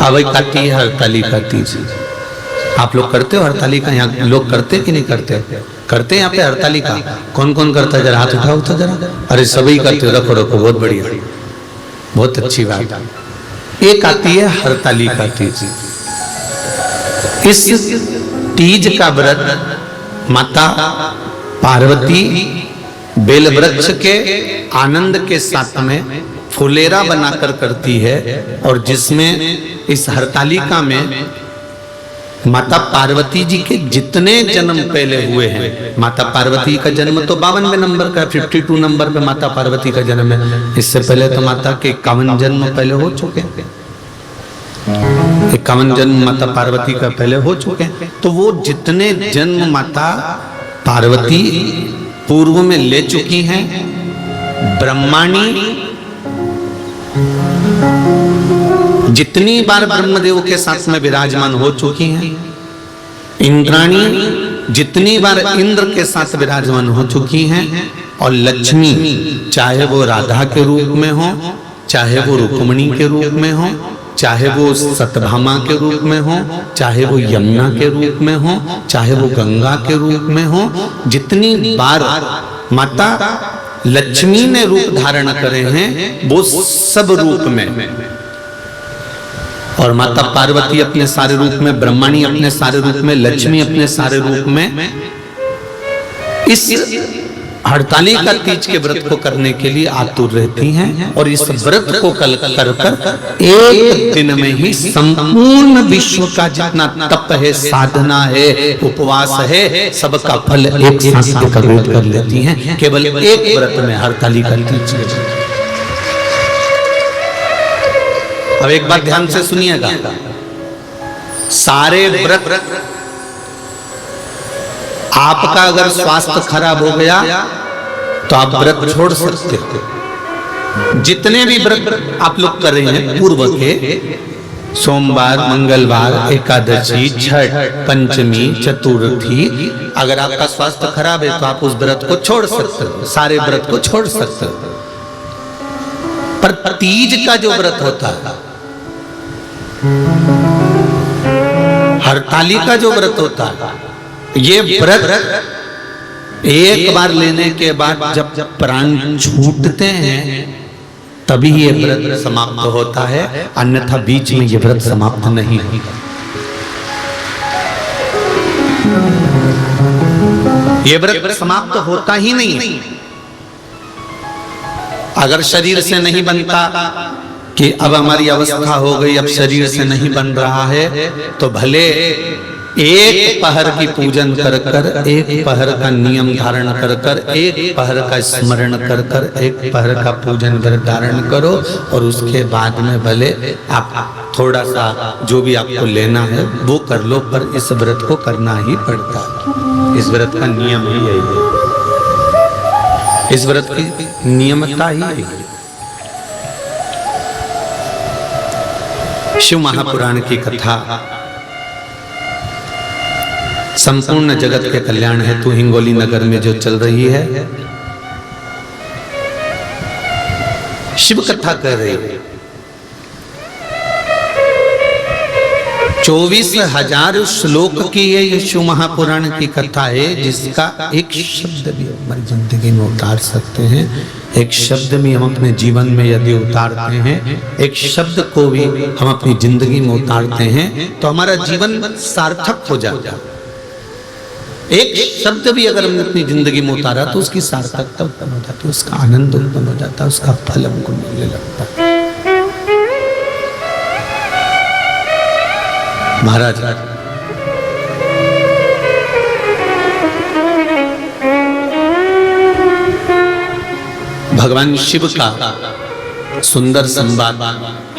अब काटी है हरतालिका तीज। आप लोग करते हो हरतालिका? यहाँ लोग करते कि नहीं करते? करते हैं यहाँ पे हरतालिका? कौन कौन करता है? जरा हाथ उठाओ तो जरा। अरे सभी करते हो, रखो रखो, बहुत बढ़िया, बहुत अच्छी बात। एक आती है हरतालिका तीज। इस तीज का व्रत माता पार्वती बेल वृक्ष के आनंद के साथ में फुलेरा बनाकर करती है, और जिसमें इस हरतालिका में माता पार्वती जी के जितने जन्म पहले हुए हैं, माता पार्वती का जन्म तो 52वें नंबर का, 52 नंबर पे माता पार्वती का जन्म है। इससे पहले तो माता के 51 जन्म पहले हो चुके हैं, 51 जन्म माता पार्वती का पहले हो चुके हैं। तो वो जितने जन्म माता पार्वती पूर्व में ले चुकी हैं, ब्रह्माणी जितनी बार ब्रह्मदेव के साथ में विराजमान हो चुकी हैं, इंद्राणी जितनी बार इंद्र के साथ विराजमान हो चुकी हैं, और लक्ष्मी चाहे वो राधा के रूप में हो, चाहे वो रुक्मिणी के रूप में हो, चाहे वो सतभामा के रूप में हो, चाहे वो यमुना के रूप में हो, चाहे वो गंगा के रूप में हो, जितनी बार माता लक्ष्मी ने रूप धारण करे हैं वो सब रूप में, और माता पार्वती अपने सारे रूप में, ब्रह्माणी अपने सारे रूप में, लक्ष्मी अपने सारे रूप में इस हरतालिका तीज के व्रत को करने के लिए आतुर रहती हैं। और इस व्रत को कर कर एक दिन में ही संपूर्ण विश्व का जितना तप है, साधना है, उपवास है, सबका फल एक साथ कर लेती हैं केवल एक व्रत में, हरतालिका तीज के। अब एक बात ध्यान से सुनिएगा, सारे व्रत आपका अगर स्वास्थ्य खराब हो गया तो आप व्रत छोड़ सकते हो। जितने भी व्रत आप लोग कर रहे हैं पूर्व के, सोमवार, मंगलवार, एकादशी, छठ, पंचमी, चतुर्थी, अगर आपका स्वास्थ्य खराब है तो आप उस व्रत को छोड़ सकते हो, सारे व्रत को छोड़ सकते हो। पर तीज का जो व्रत होता है, हरतालिका जो व्रत होता है, ये व्रत एक बार लेने के बाद जब प्राण छूटते हैं तभी ये व्रत समाप्त होता है, अन्यथा बीच में ये व्रत समाप्त नहीं होता। ये व्रत समाप्त होता ही नहीं। अगर शरीर से नहीं बनता कि अब हमारी अवस्था हो गई, अब शरीर से नहीं बन रहा है, तो भले एक पहर की पूजन कर कर, एक पहर का नियम धारण कर कर, एक पहर का स्मरण कर कर, एक पहर का पूजन व्रत धारण करो, और उसके बाद में भले आप थोड़ा सा जो भी आपको लेना है वो कर लो, पर इस व्रत को करना ही पड़ता है। इस व्रत का नियम ही यही है, इस व्रत की नियमता ही यही है। शिव महापुराण की कथा संपूर्ण जगत के कल्याण हेतु हिंगोली नगर में जो चल रही है, शिव कथा कर रही है। 24,000 श्लोक की ये शिव महापुराण की कथा है, जिसका एक शब्द भी हमारी जिंदगी में उतार सकते हैं, एक शब्द भी हम अपने जीवन में यदि उतारते हैं, एक शब्द को भी हम अपनी जिंदगी में उतारते हैं, तो हमारा जीवन सार्थक हो जाता है। एक शब्द भी अगर हमने अपनी जिंदगी में उतारा तो उसकी सार्थकता उत्पन्न हो जाती है, उसका आनंद उत्पन्न हो जाता है, उसका फल हमको मिलने लगता है। महाराज भगवान शिव का सुंदर संवाद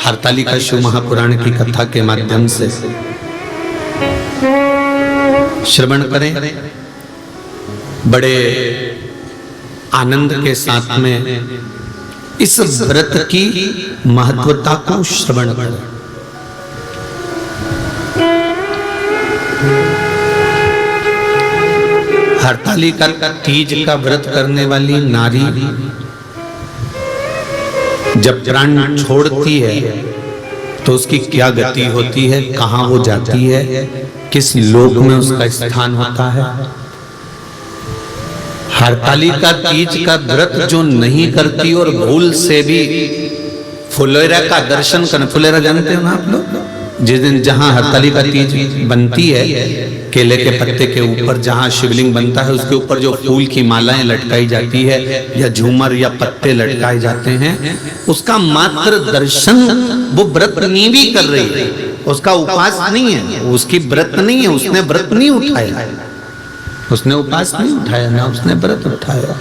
हरतालिका शिव महापुराण की कथा के माध्यम से श्रवण करें, बड़े आनंद के साथ में इस व्रत की महत्वता को श्रवण करें। हरतालिका तीज का व्रत करने वाली नारी जब प्राण छोड़ती है तो उसकी क्या गति होती है, कहाँ वो जाती है, किस लोक में उसका स्थान होता है। हरतालिका तीज का व्रत जो नहीं करती और भूल से भी फुलेरा का दर्शन करना, फुलेरा जानते हो ना आप लोग, जिस दिन जहां हरतालिका तीज बनती है, केले के पत्ते के ऊपर जहां शिवलिंग बनता है उसके ऊपर जो फूल की मालाएं लटकाई जाती है या झूमर या पत्ते लटकाए जाते हैं, उसका मात्र दर्शन वो व्रत नहीं भी कर रही है, उसका उपवास नहीं है, उसकी व्रत नहीं है, उसने व्रत नहीं उठाया, उसने उपवास नहीं उठाया, ना उसने व्रत उठाया।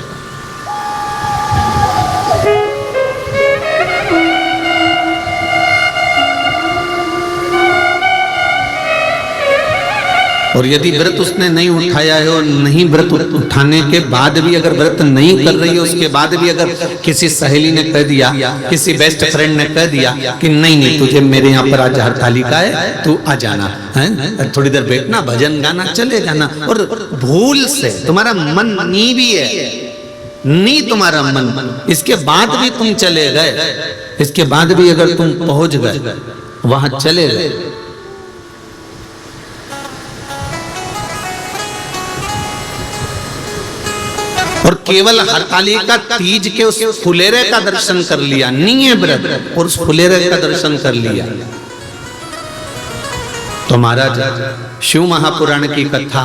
और यदि व्रत उसने नहीं उठाया है और नहीं व्रत उठाने के बाद भी अगर व्रत नहीं कर रही है, उसके बाद भी अगर किसी सहेली ने कह दिया, किसी बेस्ट फ्रेंड ने कह दिया कि नहीं नहीं तुझे मेरे यहाँ पर आज हरतालिका है, तू आ जाना है, थोड़ी देर बैठना, भजन गाना, चले जाना, और भूल से तुम्हारा मन नहीं भी है, नहीं तुम्हारा मन, इसके बाद भी तुम चले गए, इसके बाद भी अगर तुम पहुंच गए वहां चले गए, और केवल हरतालिका तीज के उस फुलेरे का दर्शन कर लिया, नहीं है व्रत, और उस फुलेरे का दर्शन कर लिया, तो महाराज शिव महापुराण की कथा,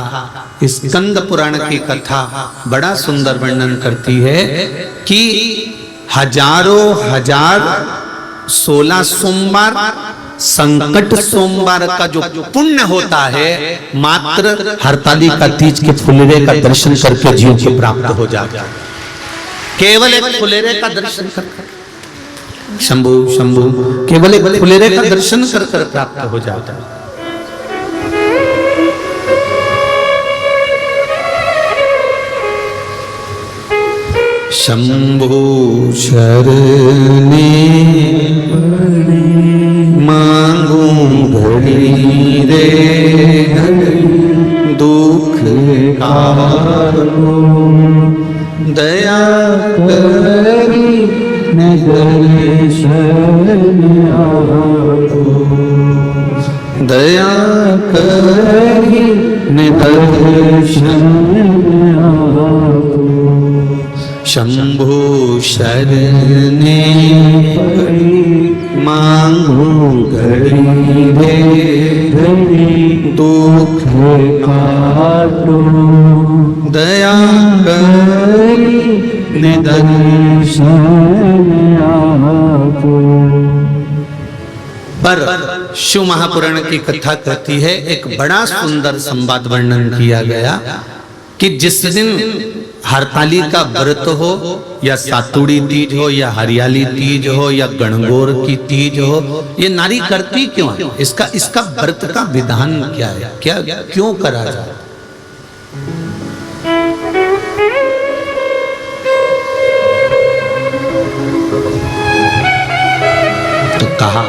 स्कंद पुराण की कथा बड़ा सुंदर वर्णन करती है कि हजारों हजार 16 सोमवार संकट सोमवार का जो पुण्य होता है मात्र हरतालिका तीज के फुलेरे का दर्शन करके जीव को प्राप्त हो जाता है। केवल एक फुलेरे का दर्शन कर, शंभु शंभु, केवल एक फुलेरे का दर्शन कर कर प्राप्त हो जाता है। शंभु शरणे मांगू घड़ी रे दुख कारो, दया करी न दर्शन आपो, दया करी न दर्शन आपो। शंभु शरणे मांगू घड़ी रे दुख काटो, दया करी न दर्शन आपो। पर शिव महापुराण की कथा कहती है, एक बड़ा सुंदर संवाद वर्णन किया गया कि जिस दिन हरतालिका व्रत हो या सातुड़ी तीज हो या हरियाली तीज हो या गणगौर की तीज हो, ये नारी करती क्यों है, इसका व्रत का विधान क्या है, क्या क्यों करा जाए। तो कहा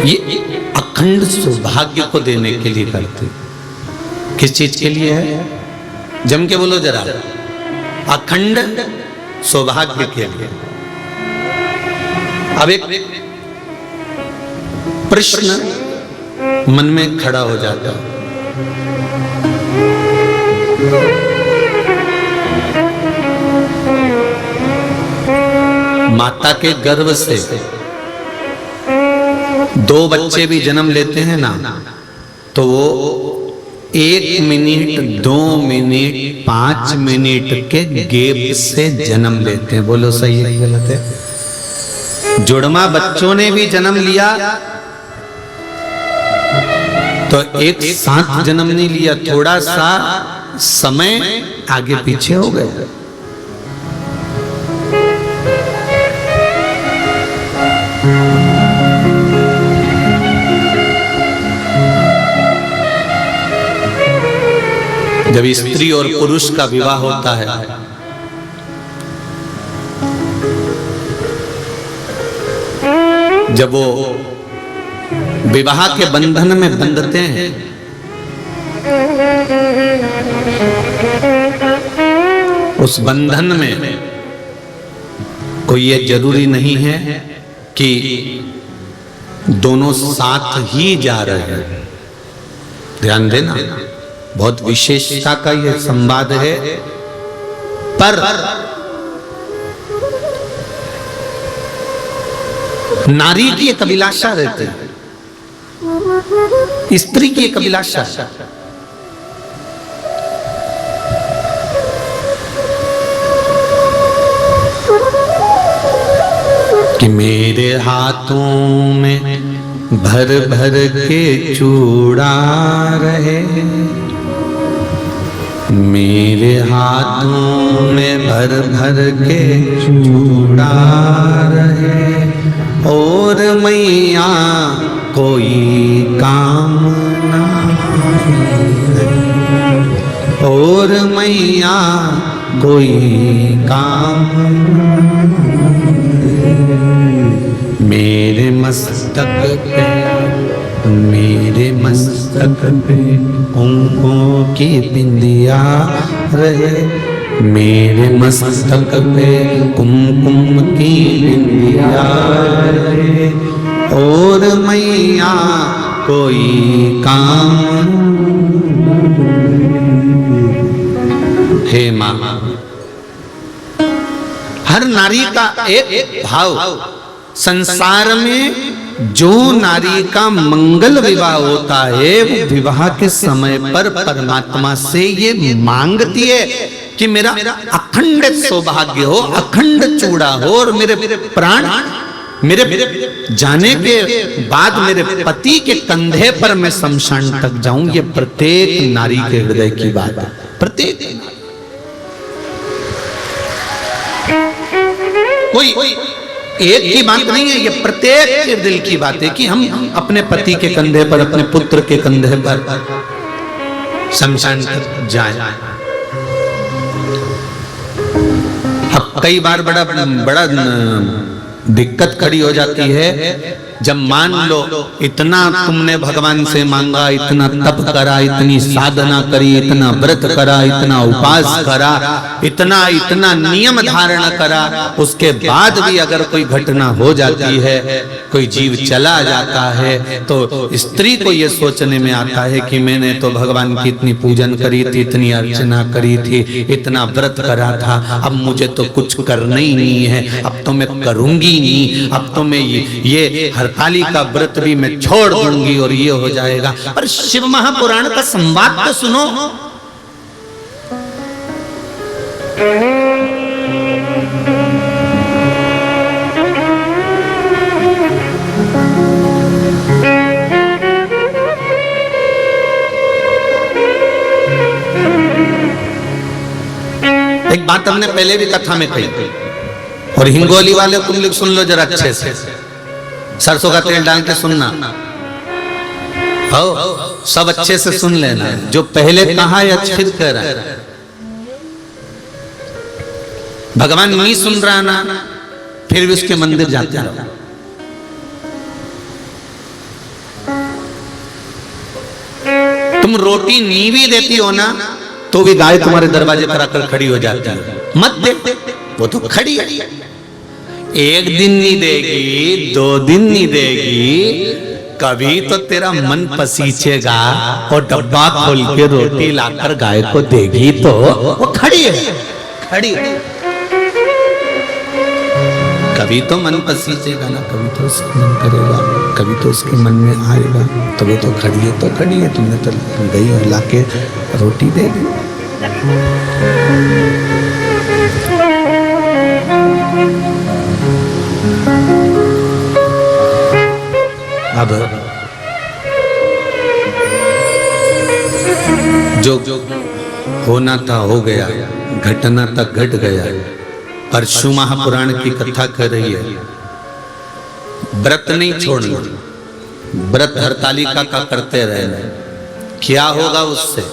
ये अखंड सौभाग्य को देने के लिए करते। किस चीज के लिए है, जम के बोलो जरा, अखंड सौभाग्य के लिए। अब एक प्रश्न मन में खड़ा हो जाता है, माता के गर्भ से 2 बच्चे भी जन्म लेते हैं ना, तो वो 1 मिनट 2 मिनट 5 मिनट के गैप से जन्म लेते हैं। बोलो सही है गलत है। जुड़वा बच्चों ने भी जन्म लिया तो एक साथ जन्म नहीं लिया, थोड़ा सा समय आगे पीछे हो गए। जब स्त्री और पुरुष का विवाह होता है जब वो विवाह के बंधन में बंधते हैं उस बंधन में कोई ये जरूरी नहीं है कि दोनों साथ ही जा रहे हैं। ध्यान देना, बहुत विशेषता का यह संवाद है। पर नारी की एक अभिलाषा रहती है, स्त्री की एक अभिलाषा, कि मेरे हाथों में भर भर के चूड़ा रहे, मेरे हाथों में भर भर के चूड़ा रहे, और मैया कोई काम ना, और मैया कोई काम मेरे मस्तक पे, मेरे मस्तक पे कुमकुम की बिंदिया रहे, मेरे मस्तक पे कुमकुम की बिंदिया रहे, और मैया कोई काम। हे माँ, हर नारी का एक भाव, संसार में जो नारी का मंगल विवाह होता है वो विवाह के समय पर परमात्मा से ये मांगती है कि मेरा अखंड सौभाग्य हो, अखंड चूड़ा हो, और मेरे प्राण मेरे जाने के बाद मेरे पति के कंधे पर मैं शमशान तक जाऊं। ये प्रत्येक नारी के हृदय की बात है, प्रत्येक। कोई एक की बात नहीं है, ये प्रत्येक के दिल की बात है कि हम अपने पति के कंधे पर, अपने पुत्र के कंधे पर शमशान तक जाएं। अब कई बार बड़ा दिक्कत खड़ी हो जाती है जब मान लो इतना तुमने भगवान से मांगा, इतना तप करा, इतनी साधना करी, इतना व्रत करा, इतना उपास करा, इतना नियम धारण करा, उसके बाद भी अगर कोई घटना हो जाती है, कोई जीव चला जाता है, तो स्त्री को यह सोचने में आता है कि मैंने तो भगवान की इतनी पूजन करी थी, इतनी अर्चना करी थी, इतना व्रत करा था, अब मुझे तो कुछ करना ही नहीं है, अब तो मैं करूंगी नहीं, अब तो मैं ये हरताली का व्रत भी मैं छोड़ दूंगी और ये हो जाएगा। पर शिव महापुराण का संवाद तो सुनो। एक बात हमने पहले भी कथा में कही, और हिंगोली वाले तुम लोग सुन लो जरा अच्छे से, सरसों का तेल डाल के सुनना, हो सब अच्छे से सुन लेना, जो पहले कहा या फिर कह रहा है। भगवान नहीं सुन रहा ना, फिर भी उसके मंदिर जाते रहो। तुम रोटी नहीं भी देती हो ना, तो भी गाय तुम्हारे दरवाजे पर आकर खड़ी हो जाती है, मत दे, वो तो खड़ी है। एक दिन नहीं देगी, 2 दिन नहीं देगी, कभी तो तेरा मन पसीचेगा और डब्बा खोल के रोटी लाकर गाय को देगी, तो वो खड़ी है, खड़ी है। कभी तो मन पसीचेगा ना, कभी तो उसका मन करेगा, कभी तो उसके मन में आएगा, तो वो तो खड़ी है, तो खड़ी है, तुमने तो गई और लाके रोटी दे दी। अब जो होना था हो गया, घटना तक घट गया। परशु महापुराण की कथा कर रही है, व्रत नहीं छोड़ना, व्रत हरतालिका का करते रहना। क्या होगा उससे,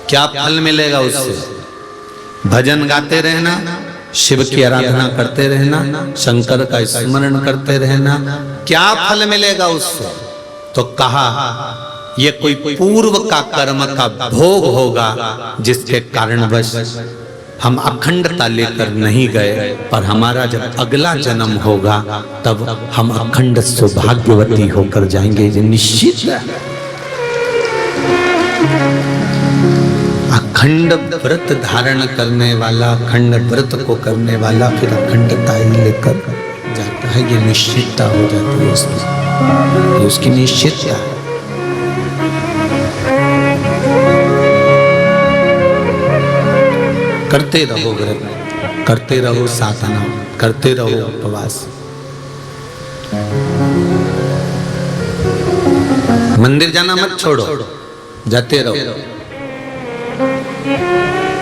क्या फल मिलेगा उससे? भजन गाते रहना, शिव की आराधना करते रहना, शंकर का स्मरण करते रहना। क्या फल मिलेगा उससे? तो कहा ये कोई पूर्व का कर्म का भोग होगा, जिसके कारणवश हम अखंडता लेकर नहीं गए, पर हमारा जब अगला जन्म होगा तब हम अखंड सौभाग्यवती होकर जाएंगे, ये निश्चित है। अखंड व्रत धारण करने वाला, अखंड व्रत को करने वाला फिर अखंडता ही लेकर जाता है, ये निश्चितता हो जाती है उसकी, ये उसकी निश्चितता है। करते रहो व्रत, करते रहो साधना, करते रहो उपवास। मंदिर जाना मत छोड़ो, जाते रहो।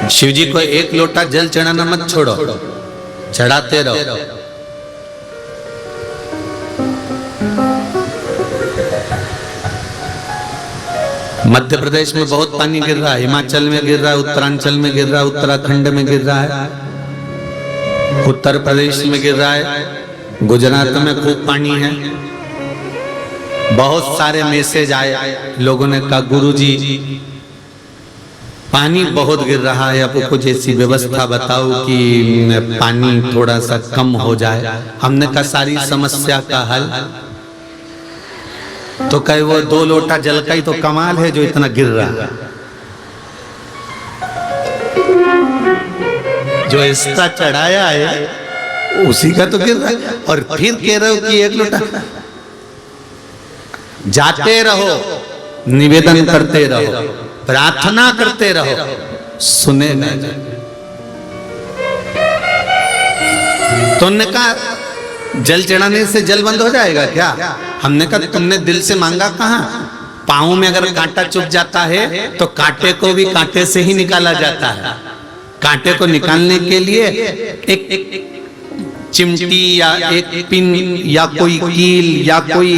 शिव जी को एक लोटा जल चढ़ाना मत छोड़ो, चढ़ाते रहो। मध्य प्रदेश में बहुत पानी गिर रहा है, हिमाचल में गिर रहा है, उत्तरांचल में गिर रहा है, उत्तराखंड में गिर रहा है, उत्तर प्रदेश में गिर रहा है, गुजरात में खूब पानी है। बहुत सारे मैसेज आए, लोगों ने कहा गुरुजी पानी बहुत गिर रहा है, अब कुछ ऐसी व्यवस्था बताओ कि पानी थोड़ा सा कम हो जाए। हमने कहा सारी समस्या का हल तो कहे वो 2 लोटा जल का ही तो कमाल है जो इतना गिर रहा है, जो एक्स्ट्रा चढ़ाया है उसी का तो गिर रहा है, और फिर कह रहे हो कि 1 लोटा। जाते रहो, निवेदन करते रहो, प्रार्थना करते रहो, सुनेगा। तो उन्होंने कहा जल चढ़ाने से जल बंद हो जाएगा क्या? हमने कहा तुमने दिल से मांगा कहाँ? पाँव में अगर कांटा चुभ जाता है तो कांटे को भी कांटे से ही निकाला जाता है। कांटे को निकालने के लिए एक चिमटी या एक पिन या कोई कील या कोई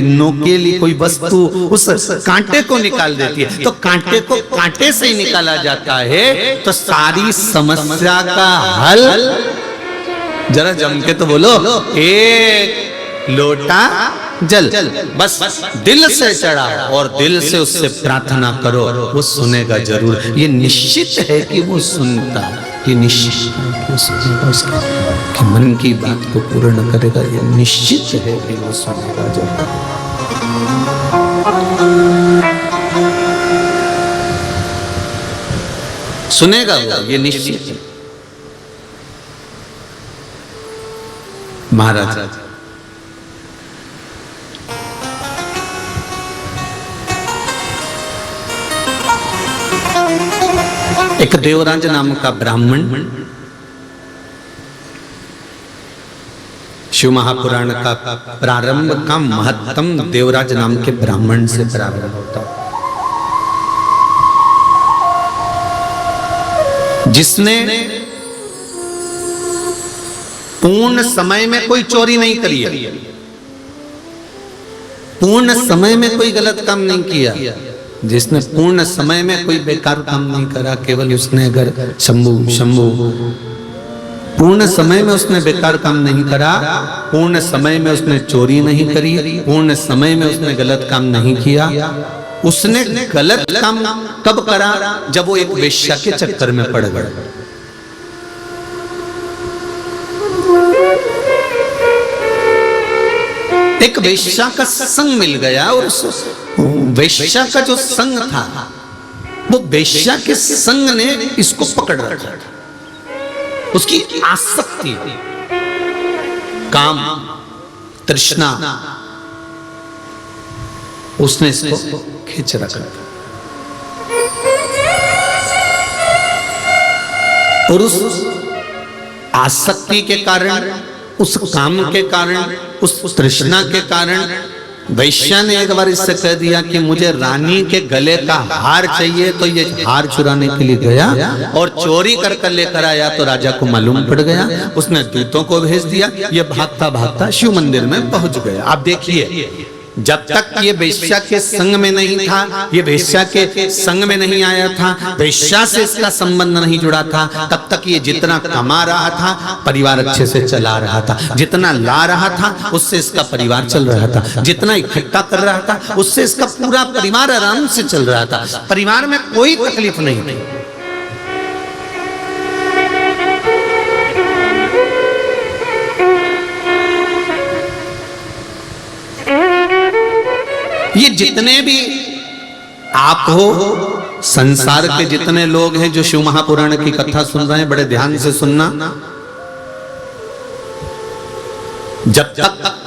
नोकेली कोई वस्तु उस कांटे को निकाल देती है। तो कांटे को कांटे से ही निकाला जाता है। तो सारी समस्या का हल, जरा जम के तो बोलो, 1 लोटा जल बस दिल से चढ़ा और दिल से उससे प्रार्थना करो, वो सुनेगा जरूर। ये निश्चित है कि वो सुनता, ये निश्चित है कि वो सुनेगा, उसके कि मन की बात को पूर्ण करेगा। ये निश्चित है कि वो सुनेगा जरूर। सुनेगा वो, ये निश्चित है। महाराज एक देवराज नाम का ब्राह्मण, शिव महापुराण का प्रारंभ का महत्तम देवराज नाम के ब्राह्मण से प्रारंभ होता, जिसने पूर्ण समय में कोई चोरी नहीं करी है, पूर्ण समय में कोई गलत काम नहीं किया, जिसने पूर्ण समय में कोई बेकार काम नहीं करा, केवल उसने अगर शंभु पूर्ण समय में उसने बेकार काम नहीं करा, पूर्ण समय में उसने चोरी नहीं करी, पूर्ण समय में उसने गलत काम नहीं किया। उसने गलत काम कब करा? जब वो एक वेश्या के चक्कर में पड़ गया। एक वेश्या का संग मिल गया और उस वेश्या का जो संग था, वो वेश्या के संग ने इसको पकड़ रखा। उसकी आसक्ति, काम, तृष्णा, उसने इसको खींच रखा। और उस आसक्ति के कारण, उस काम के कारण, उस तृष्णा के कारण वैश्या ने एक बार इससे कह दिया कि मुझे रानी के गले का हार चाहिए। तो ये हार चुराने के लिए गया और चोरी कर लेकर आया। तो राजा को मालूम पड़ गया, उसने दूतों को भेज दिया। ये भागता भागता शिव मंदिर में पहुंच गया। आप देखिए, जब तक ये वेश्या के संग में नहीं था, ये वेश्या के संग में नहीं आया था, वेश्या से इसका संबंध नहीं जुड़ा था, तब तक ये जितना कमा रहा था परिवार अच्छे से चला रहा था, जितना ला रहा था उससे इसका परिवार चल रहा था, जितना इकट्ठा कर रहा था उससे इसका पूरा परिवार आराम से चल रहा था। परिवार में कोई तकलीफ नहीं थी। ये जितने भी आप हो, संसार के जितने लोग हैं जो शिव महापुराण की कथा सुन रहे हैं, बड़े ध्यान से सुनना। जब तक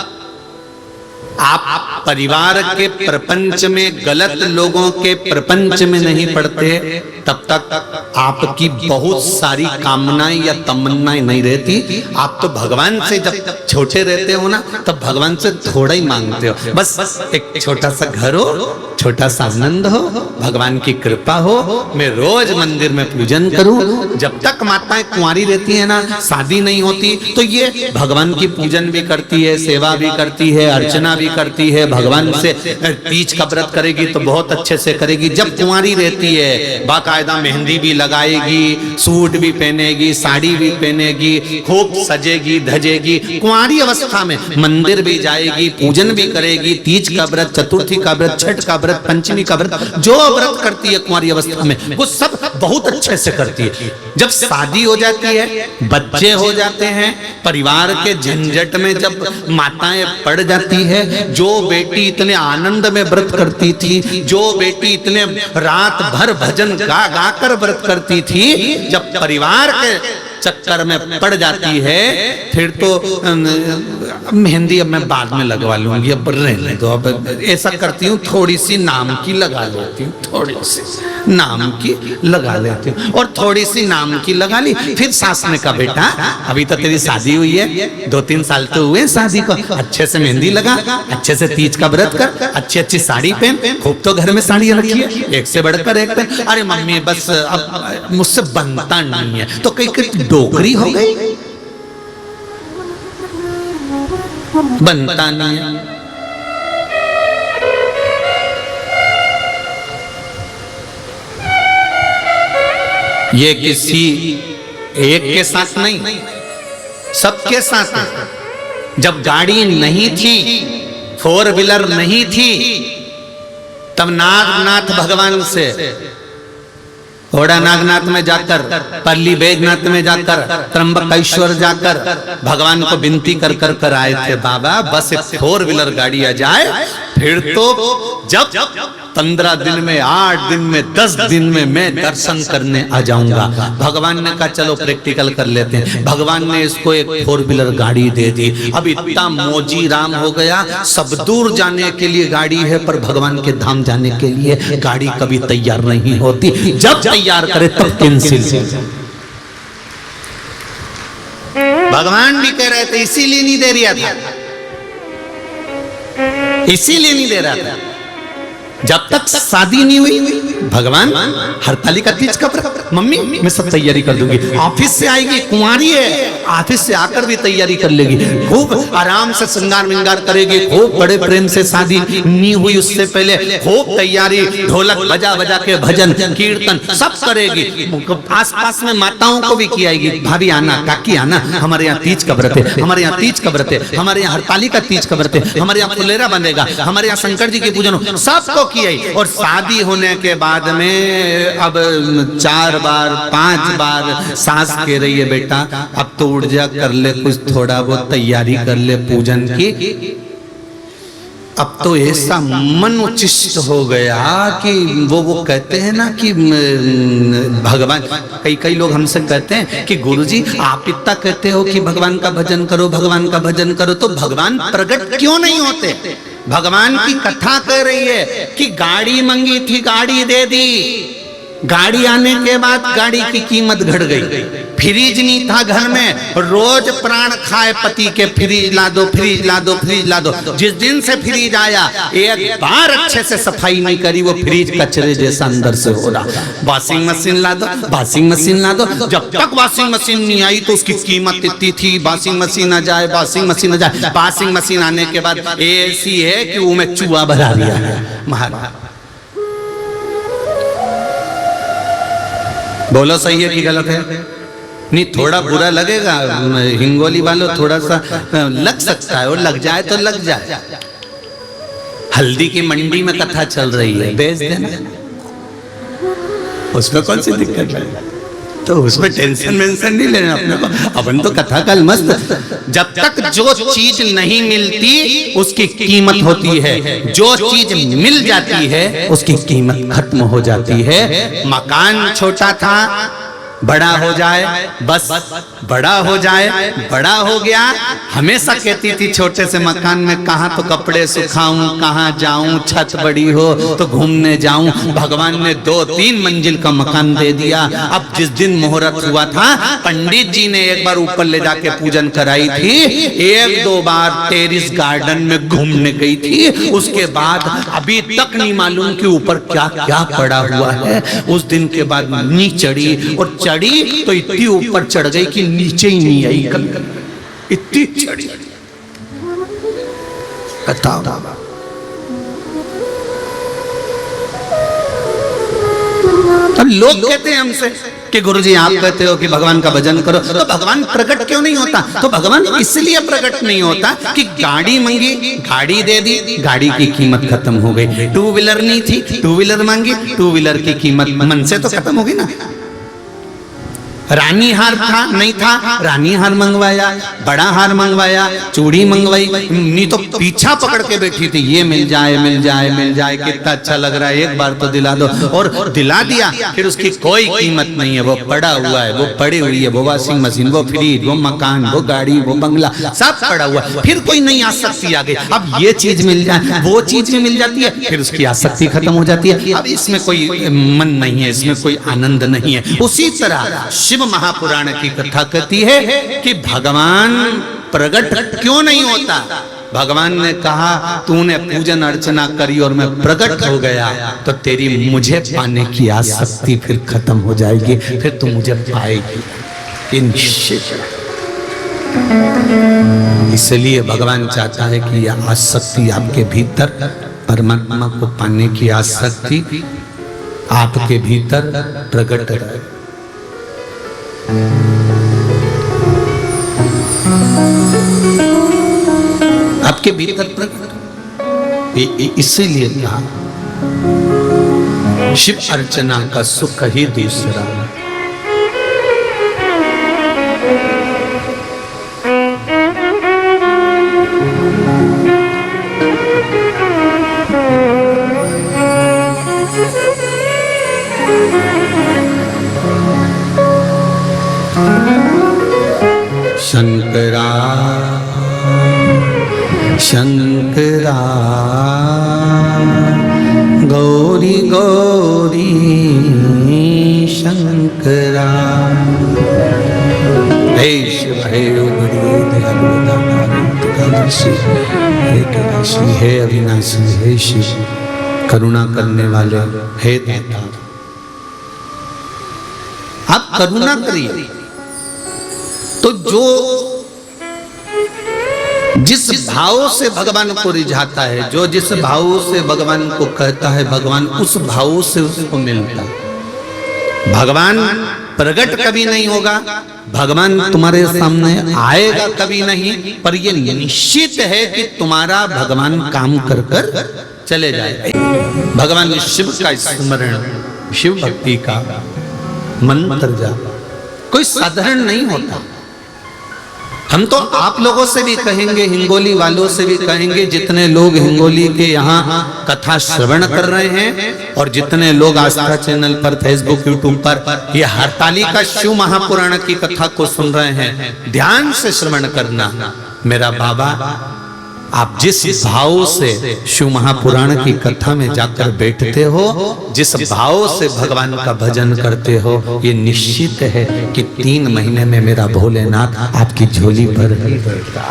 आप परिवार के प्रपंच में, गलत लोगों के प्रपंच में नहीं पड़ते, तब तक आपकी बहुत सारी कामनाएं या तमन्नाएं नहीं रहती। आप तो भगवान से जब छोटे रहते हो ना, तब भगवान से थोड़ा ही मांगते हो, बस एक छोटा सा घर हो, छोटा सा आनंद हो, भगवान की कृपा हो, मैं रोज मंदिर में पूजन करूं। जब तक माताएं कुंवारी रहती है ना, शादी नहीं होती, तो ये भगवान की पूजन भी करती है, सेवा भी करती है, अर्चना भी करती है, भगवान से तीज का व्रत करेगी तो बहुत अच्छे से करेगी। जब कुंवारी रहती है, बाकायदा मेहंदी भी लगाएगी, सूट भी पहनेगी, साड़ी भी पहनेगी, खूब सजेगी धजेगी। कुंवारी अवस्था में मंदिर भी जाएगी, पूजन भी करेगी, तीज का व्रत, चतुर्थी का व्रत, छठ का व्रत, पंचमी का व्रत, जो व्रत करती है कुंवारी अवस्था में, वो सब बहुत अच्छे से करती है। जब शादी हो जाती है, बच्चे हो जाते हैं, परिवार के झंझट में जब माताएं पड़ जाती है, जो बेटी इतने आनंद में व्रत करती थी, जो बेटी इतने रात भर भजन गा गा कर व्रत करती थी, जब परिवार के चक्कर में पड़ जाती है, फिर तो मेहंदी अब मैं बाद में लगवा लूंगी, अब रहने दो, अब ऐसा करती हूँ, थोड़ी सी नाम की लगा लेती हूँ, थोड़ी सी नाम की लगा लेती हूँ, और थोड़ी सी नाम की लगा ली। फिर सास ने कहा, बेटा अभी तो तेरी शादी हुई है, 2-3 साल तो हुए शादी को, अच्छे से मेहंदी लगा, अच्छे से तीज का व्रत कर, अच्छी अच्छी साड़ी पहन, खूब तो घर में साड़ियाँ रखी है, एक से बढ़कर एक पहन। अरे मम्मी बस अब मुझसे बनता नहीं है, तो कहीं डोकरी हो गई, बनता नहीं है। ये किसी एक के साथ नहीं, सबके साथ है। जब गाड़ी नहीं थी, 4 व्हीलर नहीं थी, तब नागनाथ भगवान से, घोड़ा नागनाथ में जाकर, पल्ली बैजनाथ में जाकर, त्र्यंबकेश्वर जाकर भगवान को विनती कर आए थे, बाबा बस 4 व्हीलर गाड़ी आ जाए, फिर तो जब 15 दिन में, 8 दिन में, 10 दिन में मैं दर्शन करने आ जाऊंगा। भगवान ने कहा चलो प्रैक्टिकल कर लेते हैं। भगवान ने इसको एक 4 व्हीलर गाड़ी दे दी। अब इतना मौजी राम हो गया, सब दूर जाने के लिए गाड़ी है, पर भगवान के धाम जाने के लिए गाड़ी कभी तैयार नहीं होती। जब तैयार करे तब कैंसिल। भगवान भी कह रहे थे, इसीलिए नहीं दे रहा था, इसीलिए नहीं दे रहा था। जब तक शादी नहीं हुई, भगवान हरतालिका तीज का व्रत, मम्मी मैं सब तैयारी कर दूंगी। ऑफिस से आएगी, कुंवारी है, ऑफिस से आकर भी तैयारी कर लेगी, खूब आराम से श्रृंगार विंगार करेगी, खूब बड़े प्रेम से, शादी नहीं हुई उससे पहले खूब तैयारी, ढोलक बजा बजा के भजन कीर्तन सब करेगी। आस पास में माताओं को भी खिलाएगी, भाभी आना, काकी आना, हमारे यहाँ तीज का व्रत है, हमारे यहाँ तीज का व्रत है, हमारे यहाँ हरतालिका तीज का व्रत है, हमारे यहाँ फुलेरा बनेगा, हमारे यहाँ शंकर जी की पूजन, सबको किया। और शादी होने के बाद में अब 4 बार 5 बार सास कह रही है, बेटा अब तो उठ जा, कर ले कुछ थोड़ा बहुत तैयारी कर ले पूजन की। अब तो ऐसा मन उचिष्ट हो गया कि वो कहते हैं ना कि भगवान, कई लोग हमसे कहते हैं कि गुरुजी आप इतना कहते हो कि भगवान का भजन करो, भगवान का भजन करो, तो भगवान प्रकट क्यों नहीं होते? भगवान की कथा कह रही है कि गाड़ी मांगी थी, गाड़ी दे दी, गाड़ी आने के बाद गाड़ी की कीमत घट गई। फ्रिज नहीं था घर में, रोज प्राण खाए पति के, फ्रिज ला दो, फ्रिज ला दो, फ्रिज ला दो। जिस दिन से फ्रिज आया, एक बार अच्छे से सफाई नहीं करी, वो फ्रिज कचरे जैसा अंदर से हो रहा। वॉशिंग मशीन ला दो, वॉशिंग मशीन ला दो। जब तक वॉशिंग मशीन नहीं आई तो उसकी कीमत इतनी थी, वॉशिंग मशीन आ जाए, वॉशिंग मशीन आ जाए। वॉशिंग मशीन आने के बाद ऐसी है कि वो में चूहा भरा दिया महाराज। बोलो सही है कि गलत है? नहीं, थोड़ा बुरा लगेगा, हिंगोली वालों थोड़ा सा लग सकता है, और लग जाए तो लग जाए। हल्दी की मंडी में कथा चल रही है, बेच देना, उसमें कौन सी दिक्कत है? तो उसमें टेंशन वेंशन नहीं लेना अपने को, अपन तो कथा कल मस्त। जब तक जो चीज नहीं मिलती उसकी कीमत होती है, जो चीज मिल जाती है उसकी कीमत खत्म हो जाती है। मकान छोटा था, बड़ा हो जाए, बस बड़ा हो जाए, बड़ा हो गया। हमेशा कहती थी छोटे से मकान में कहाँ तो कपड़े सुखाऊं, कहाँ जाऊं, छत बड़ी हो तो घूमने जाऊं। भगवान ने 2-3 मंजिल का मकान दे दिया। अब जिस दिन मुहूर्त हुआ था, पंडित जी ने एक बार ऊपर ले जाके पूजन कराई थी, 1-2 बार टेरिस गार्डन में घूमने गई थी। उसके बाद अभी तक नहीं मालूम कि ऊपर क्या क्या पड़ा हुआ है। उस दिन के बाद नी चढ़ी, और चढ़ी तो इतनी ऊपर चढ़ गई कि नीचे ही नहीं आई, इतनी चढ़ी। बताओ, अब लोग कहते हैं हमसे कि गुरुजी आप कहते हो कि भगवान का भजन करो, तो भगवान प्रकट क्यों नहीं होता? तो भगवान इसलिए प्रकट नहीं होता कि गाड़ी मांगी, गाड़ी दे दी, गाड़ी की कीमत खत्म हो गई। 2 व्हीलर नहीं थी, 2 व्हीलर मांगी, 2 व्हीलर की कीमत मन से तो खत्म होगी ना। रानी हार था, नहीं था, रानी हार मंगवाया, बड़ा हार मंगवाया, चूड़ी मंगवाई, नहीं तो पीछा पकड़ के बैठी थी, ये मिल जाए मिल जाए मिल जाए, कितना अच्छा लग रहा है, एक बार तो दिला दो। और दिला दिया, फिर उसकी कोई कीमत नहीं है, वो पड़ा हुआ है, वो पड़ी हुई है, वो वॉशिंग मशीन, वो फ्रिज, वो मकान, वो गाड़ी, वो बंगला, सब पड़ा हुआ है। फिर कोई नई आसक्ति आ गई, अब ये चीज मिल जाए, वो चीज भी मिल जाती है, फिर उसकी आसक्ति खत्म हो जाती है। अब इसमें कोई मन नहीं है, इसमें कोई आनंद नहीं है। उसी तरह शिव महापुराण की कथा कहती है कि भगवान प्रकट क्यों नहीं होता। भगवान ने कहा तूने पूजन अर्चना करी और मैं प्रकट हो गया, तो तेरी मुझे पाने की आसक्ति फिर खत्म हो जाएगी, फिर तू मुझे पाएगी निश्चित। इसलिए भगवान चाहता है कि यह आसक्ति आपके भीतर, परमात्मा को पाने की आसक्ति आपके भीतर प्रकट रहे। आपके भीतर प्रकट, इसीलिए कहा शिव अर्चना का सुख ही दूसरा। शंकरा शंकरा गौरी गौरी शंकरा। हे शिव हे हे अविनाशी, हे शिव करुणा करने वाले, हे दाता आप करुणा करिए। तो जो जिस भाव से भगवान को रिझाता है, जो जिस भाव से भगवान को कहता है, भगवान उस भाव से उसको मिलता है। भगवान प्रकट कभी नहीं होगा, भगवान तुम्हारे सामने आएगा कभी नहीं, पर यह निश्चित है कि तुम्हारा भगवान काम कर कर चले जाएगा। भगवान शिव का स्मरण, शिव भक्ति का मंत्र जाप कोई साधारण नहीं होता। हम तो आप लोगों से भी कहेंगे, हिंगोली वालों से भी कहेंगे, जितने लोग हिंगोली के यहाँ कथा श्रवण कर रहे हैं और जितने लोग आस्था चैनल पर, फेसबुक, यूट्यूब पर ये हरतालिका शिव महापुराण की कथा को सुन रहे हैं, ध्यान से श्रवण करना। मेरा बाबा, आप जिस भाव से शिव महापुराण की कथा में जाकर बैठते हो, जिस भाव से भगवान का भजन करते हो, ये निश्चित है कि 3 महीने में मेरा भोलेनाथ आपकी झोली भर ही भरता।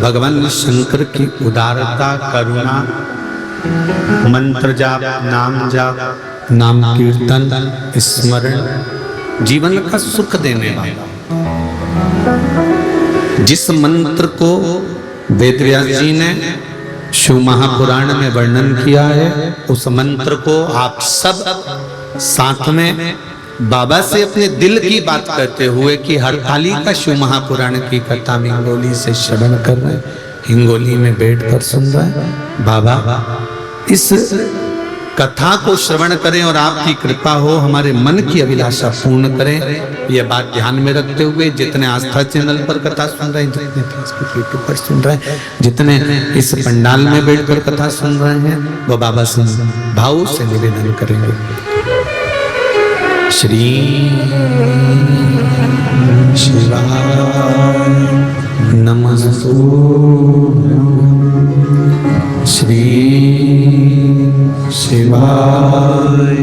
भगवान शंकर की उदारता, करुणा, मंत्र जाप, नाम जाप, नाम कीर्तन, स्मरण जीवन का सुख देने वाला। जिस मंत्र को वेदव्यास जी ने शिव महापुराण में वर्णन किया है, उस मंत्र को आप सब साथ में बाबा से अपने दिल की बात करते हुए कि हरतालिका शिव महापुराण की कथा में हिंगोली से श्रवण कर रहे हैं, हिंगोली में बैठ कर सुन रहे हैं। बाबा इस कथा को श्रवण करें और आपकी कृपा हो, हमारे मन की अभिलाषा पूर्ण करें। यह बात ध्यान में रखते हुए जितने आस्था चैनल पर कथा सुन रहे हैं, जितने फेसबुक यूट्यूब पर सुन रहे हैं, जितने इस पंडाल में बैठकर कथा सुन रहे हैं, वो बाबा से भाव से निवेदन करेंगे। श्री शिवाय नमस्तु, श्री शिवाय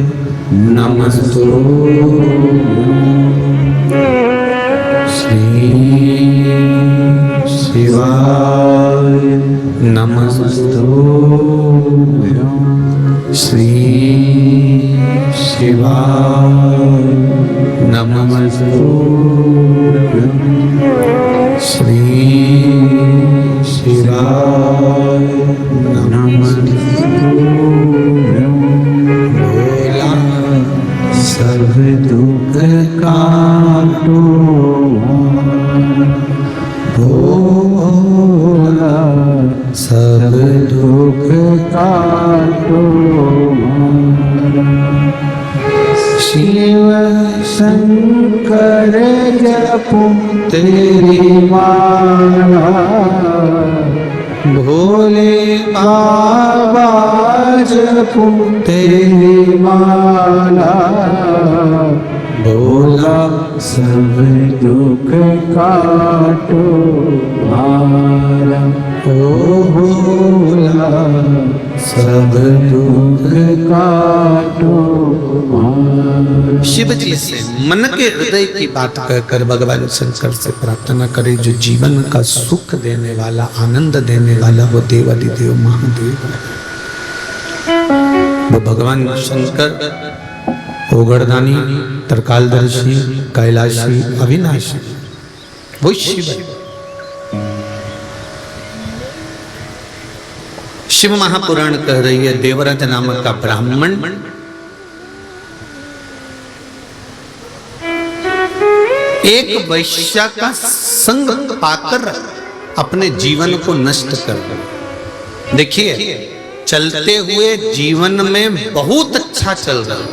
नमस्तु, श्री शिवाय नमस्तु, श्री शिवाय नमस्तु, श्री शिवाय नमस्तु। भोला सब दुख काटो, भोला सब दुख काटो, शिव शंकर जपू तेरी माला, भोले बाबा जपू तेरी माला, भोला सब दुख काटो माला, ओ भोला सब दुख काटो माला। शिव जी से मन के हृदय की बात कहकर भगवान शंकर से प्रार्थना करें, जो जीवन का सुख देने वाला, आनंद देने वाला वो देवादिदेव महादेव है। वो भगवान शंकर ओगरदानी, तरकालदर्शी, कैलाशी, अविनाशी, वो शिव है। शिव महापुराण कह रही है, देवराज नामक का ब्राह्मण एक वैश्या का संग पाकर अपने जीवन को नष्ट कर दिया। देखिए, चलते हुए जीवन में बहुत अच्छा चल रहा है,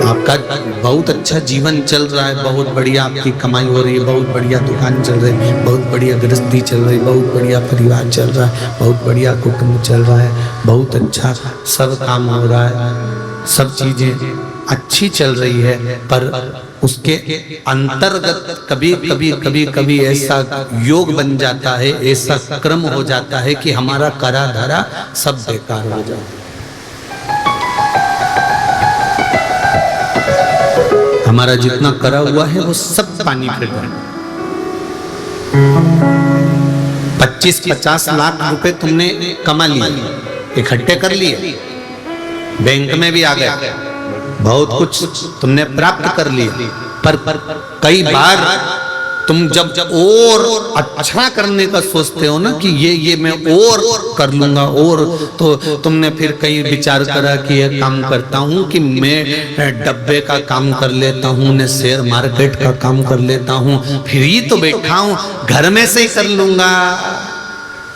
आपका बहुत अच्छा जीवन चल रहा है, बहुत बढ़िया आपकी कमाई हो रही है, बहुत बढ़िया दुकान चल रही है, बहुत बढ़िया गृहस्थी चल रही है, बहुत बढ़िया परिवार चल रहा है, बहुत बढ़िया कुटुंब चल रहा है, बहुत अच्छा सब काम हो रहा है, सब चीजें अच्छी चल रही है। पर उसके अंतर्गत कभी कभी कभी कभी ऐसा योग बन जाता है, ऐसा क्रम हो जाता है कि हमारा करा धरा सब बेकार हो जाता है। हमारा जितना करा हुआ है वो सब पानी फिर गया। 25-50 लाख रुपए तुमने कमा लिए, इकट्ठे कर लिए, बैंक में भी आ गए, बहुत कुछ तुमने प्राप्त कर लिया। पर कई बार तुम जब और अच्छा करने का सोचते हो ना कि ये मैं और कर लूंगा, और तो तुमने फिर कई विचार करा कि ये काम करता हूँ कि मैं डब्बे का काम कर लेता हूँ, ने शेयर मार्केट का काम कर लेता हूँ, फिर ही तो बैठा हूँ, घर में से ही कर लूंगा।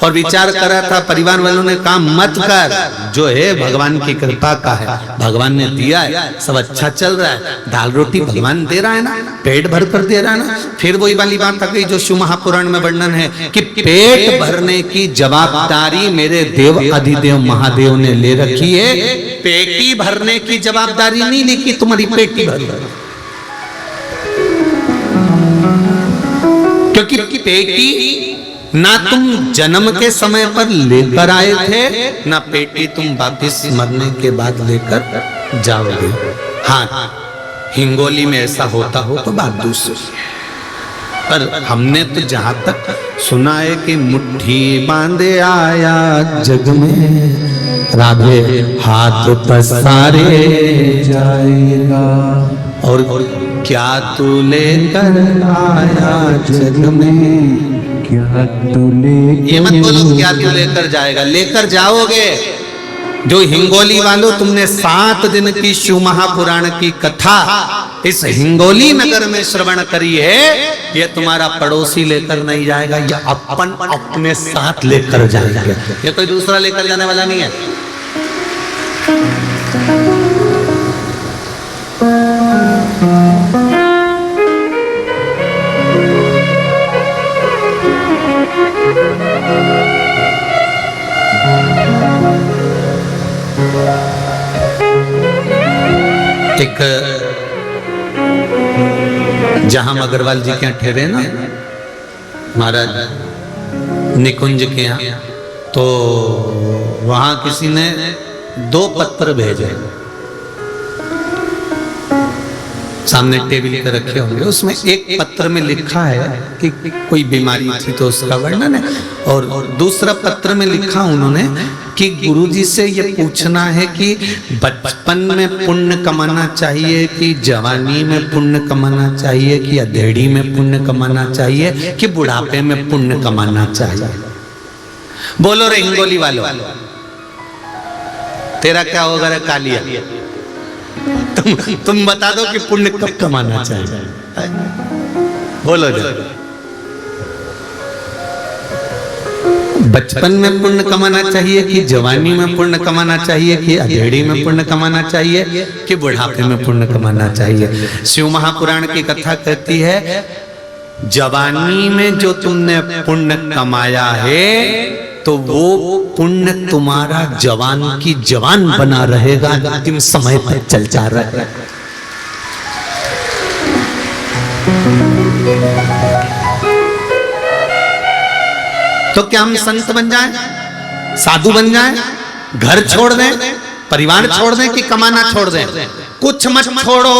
और विचार करा था, परिवार वालों ने कहा मत कर, जो है भगवान की कृपा का है, भगवान ने दिया है, सब अच्छा चल रहा है, दाल रोटी भगवान दे रहा है ना, पेट भर कर दे रहा है ना। फिर वही वाली बात आ गई जो शिव महापुराण में वर्णन है कि पेट भरने की जवाबदारी मेरे देव अधिदेव महादेव ने ले रखी है, पेटी भरने की जवाबदारी नहीं ली कि तुम्हारी पेटी भर, क्योंकि पेटी ना तुम जन्म के समय पर लेकर आए थे, ना पेटी तुम वापिस मरने के बाद लेकर जाओगे। हाँ, हिंगोली में ऐसा होता हो तो बात दूसरी, पर हमने तो जहां तक सुना है कि मुट्ठी बांधे आया जग में, राधे हाथ पसारे जाएगा, और क्या तू लेकर आया जग में, क्या तू ले, ये मत बोलो क्या तू लेकर जाएगा, लेकर जाओगे। जो हिंगोली वालों, तुमने 7 दिन की शिव महापुराण की कथा इस हिंगोली नगर में श्रवण करिए, ये तुम्हारा पड़ोसी लेकर नहीं जाएगा, ये अपन अपने साथ लेकर जाएंगे, ये कोई दूसरा लेकर जाने वाला नहीं है। एक जहां अग्रवाल जी के यहाँ ठहरे ना महाराज निकुंज के यहाँ, तो वहां किसी ने 2 पत्र भेजे, सामने टेबल पे रखे होंगे। उसमें एक पत्र में लिखा है कि कोई बीमारी थी तो उसका वर्णन है, और दूसरा पत्र में लिखा उन्होंने कि गुरुजी से ये पूछना है कि बचपन में पुण्य कमाना चाहिए कि जवानी में पुण्य कमाना चाहिए कि अधेड़ी में पुण्य कमाना चाहिए कि बुढ़ापे में पुण्य कमाना चाहिए। बोलो रे हिंगोली वालों, तेरा क्या होगा रे कालिया, तुम बता दो कि पुण्य कब कमाना चाहिए, बोलो जरा। बचपन में पुण्य कमाना चाहिए कि जवानी में पुण्य कमाना चाहिए कि अधेड़ी में पुण्य कमाना चाहिए कि बुढ़ापे में पुण्य कमाना चाहिए। शिव महापुराण की कथा कहती है, जवानी में जो तुमने पुण्य कमाया है तो वो पुण्य तुम्हारा जवान की जवान बना रहेगा, अंतिम समय तक चलता रहेगा। तो क्या हम संत बन जाएं, साधु बन जाएं, घर छोड़ दें, परिवार छोड़ दें कि कमाना छोड़ दें? कुछ मत छोड़ो,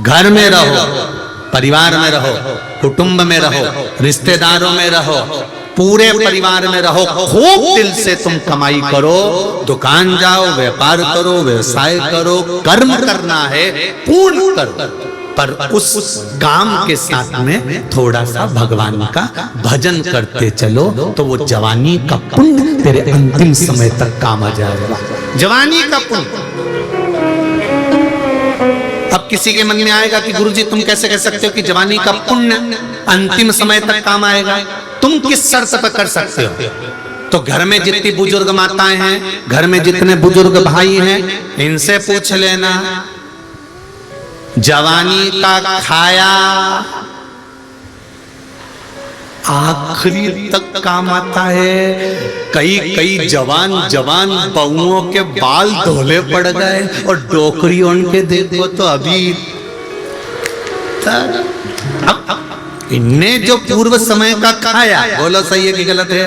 घर में रहो, परिवार में रहो, कुटुंब में रहो, रिश्तेदारों में रहो, पूरे परिवार में रहो, खूब दिल से तुम कमाई करो, दुकान जाओ, व्यापार करो, व्यवसाय करो, कर्म करना है पूर्ण करो, पर उस काम के साथ में थोड़ा सा भगवान का भजन करते चलो, तो वो जवानी का पुण्य तेरे अंतिम समय तक काम आ जाएगा। जवानी का पुण्य। अब किसी के मन में आएगा कि गुरुजी तुम कैसे कह सकते हो कि जवानी का पुण्य अंतिम समय तक काम आएगा? तुम किस शर्त पर कर सकते हो? तो घर में जितनी बुजुर्ग माताएं हैं, घर में जितने बुजुर्ग भाई हैं, इनसे पूछ लेना, जवानी का खाया आखिरी तक काम आता है। कई जवान बहुओं के बाल धोले पड़ गए और डोकरी उनके देखो तो अभी इनने जो पूर्व समय का खाया, बोलो सही है कि गलत है?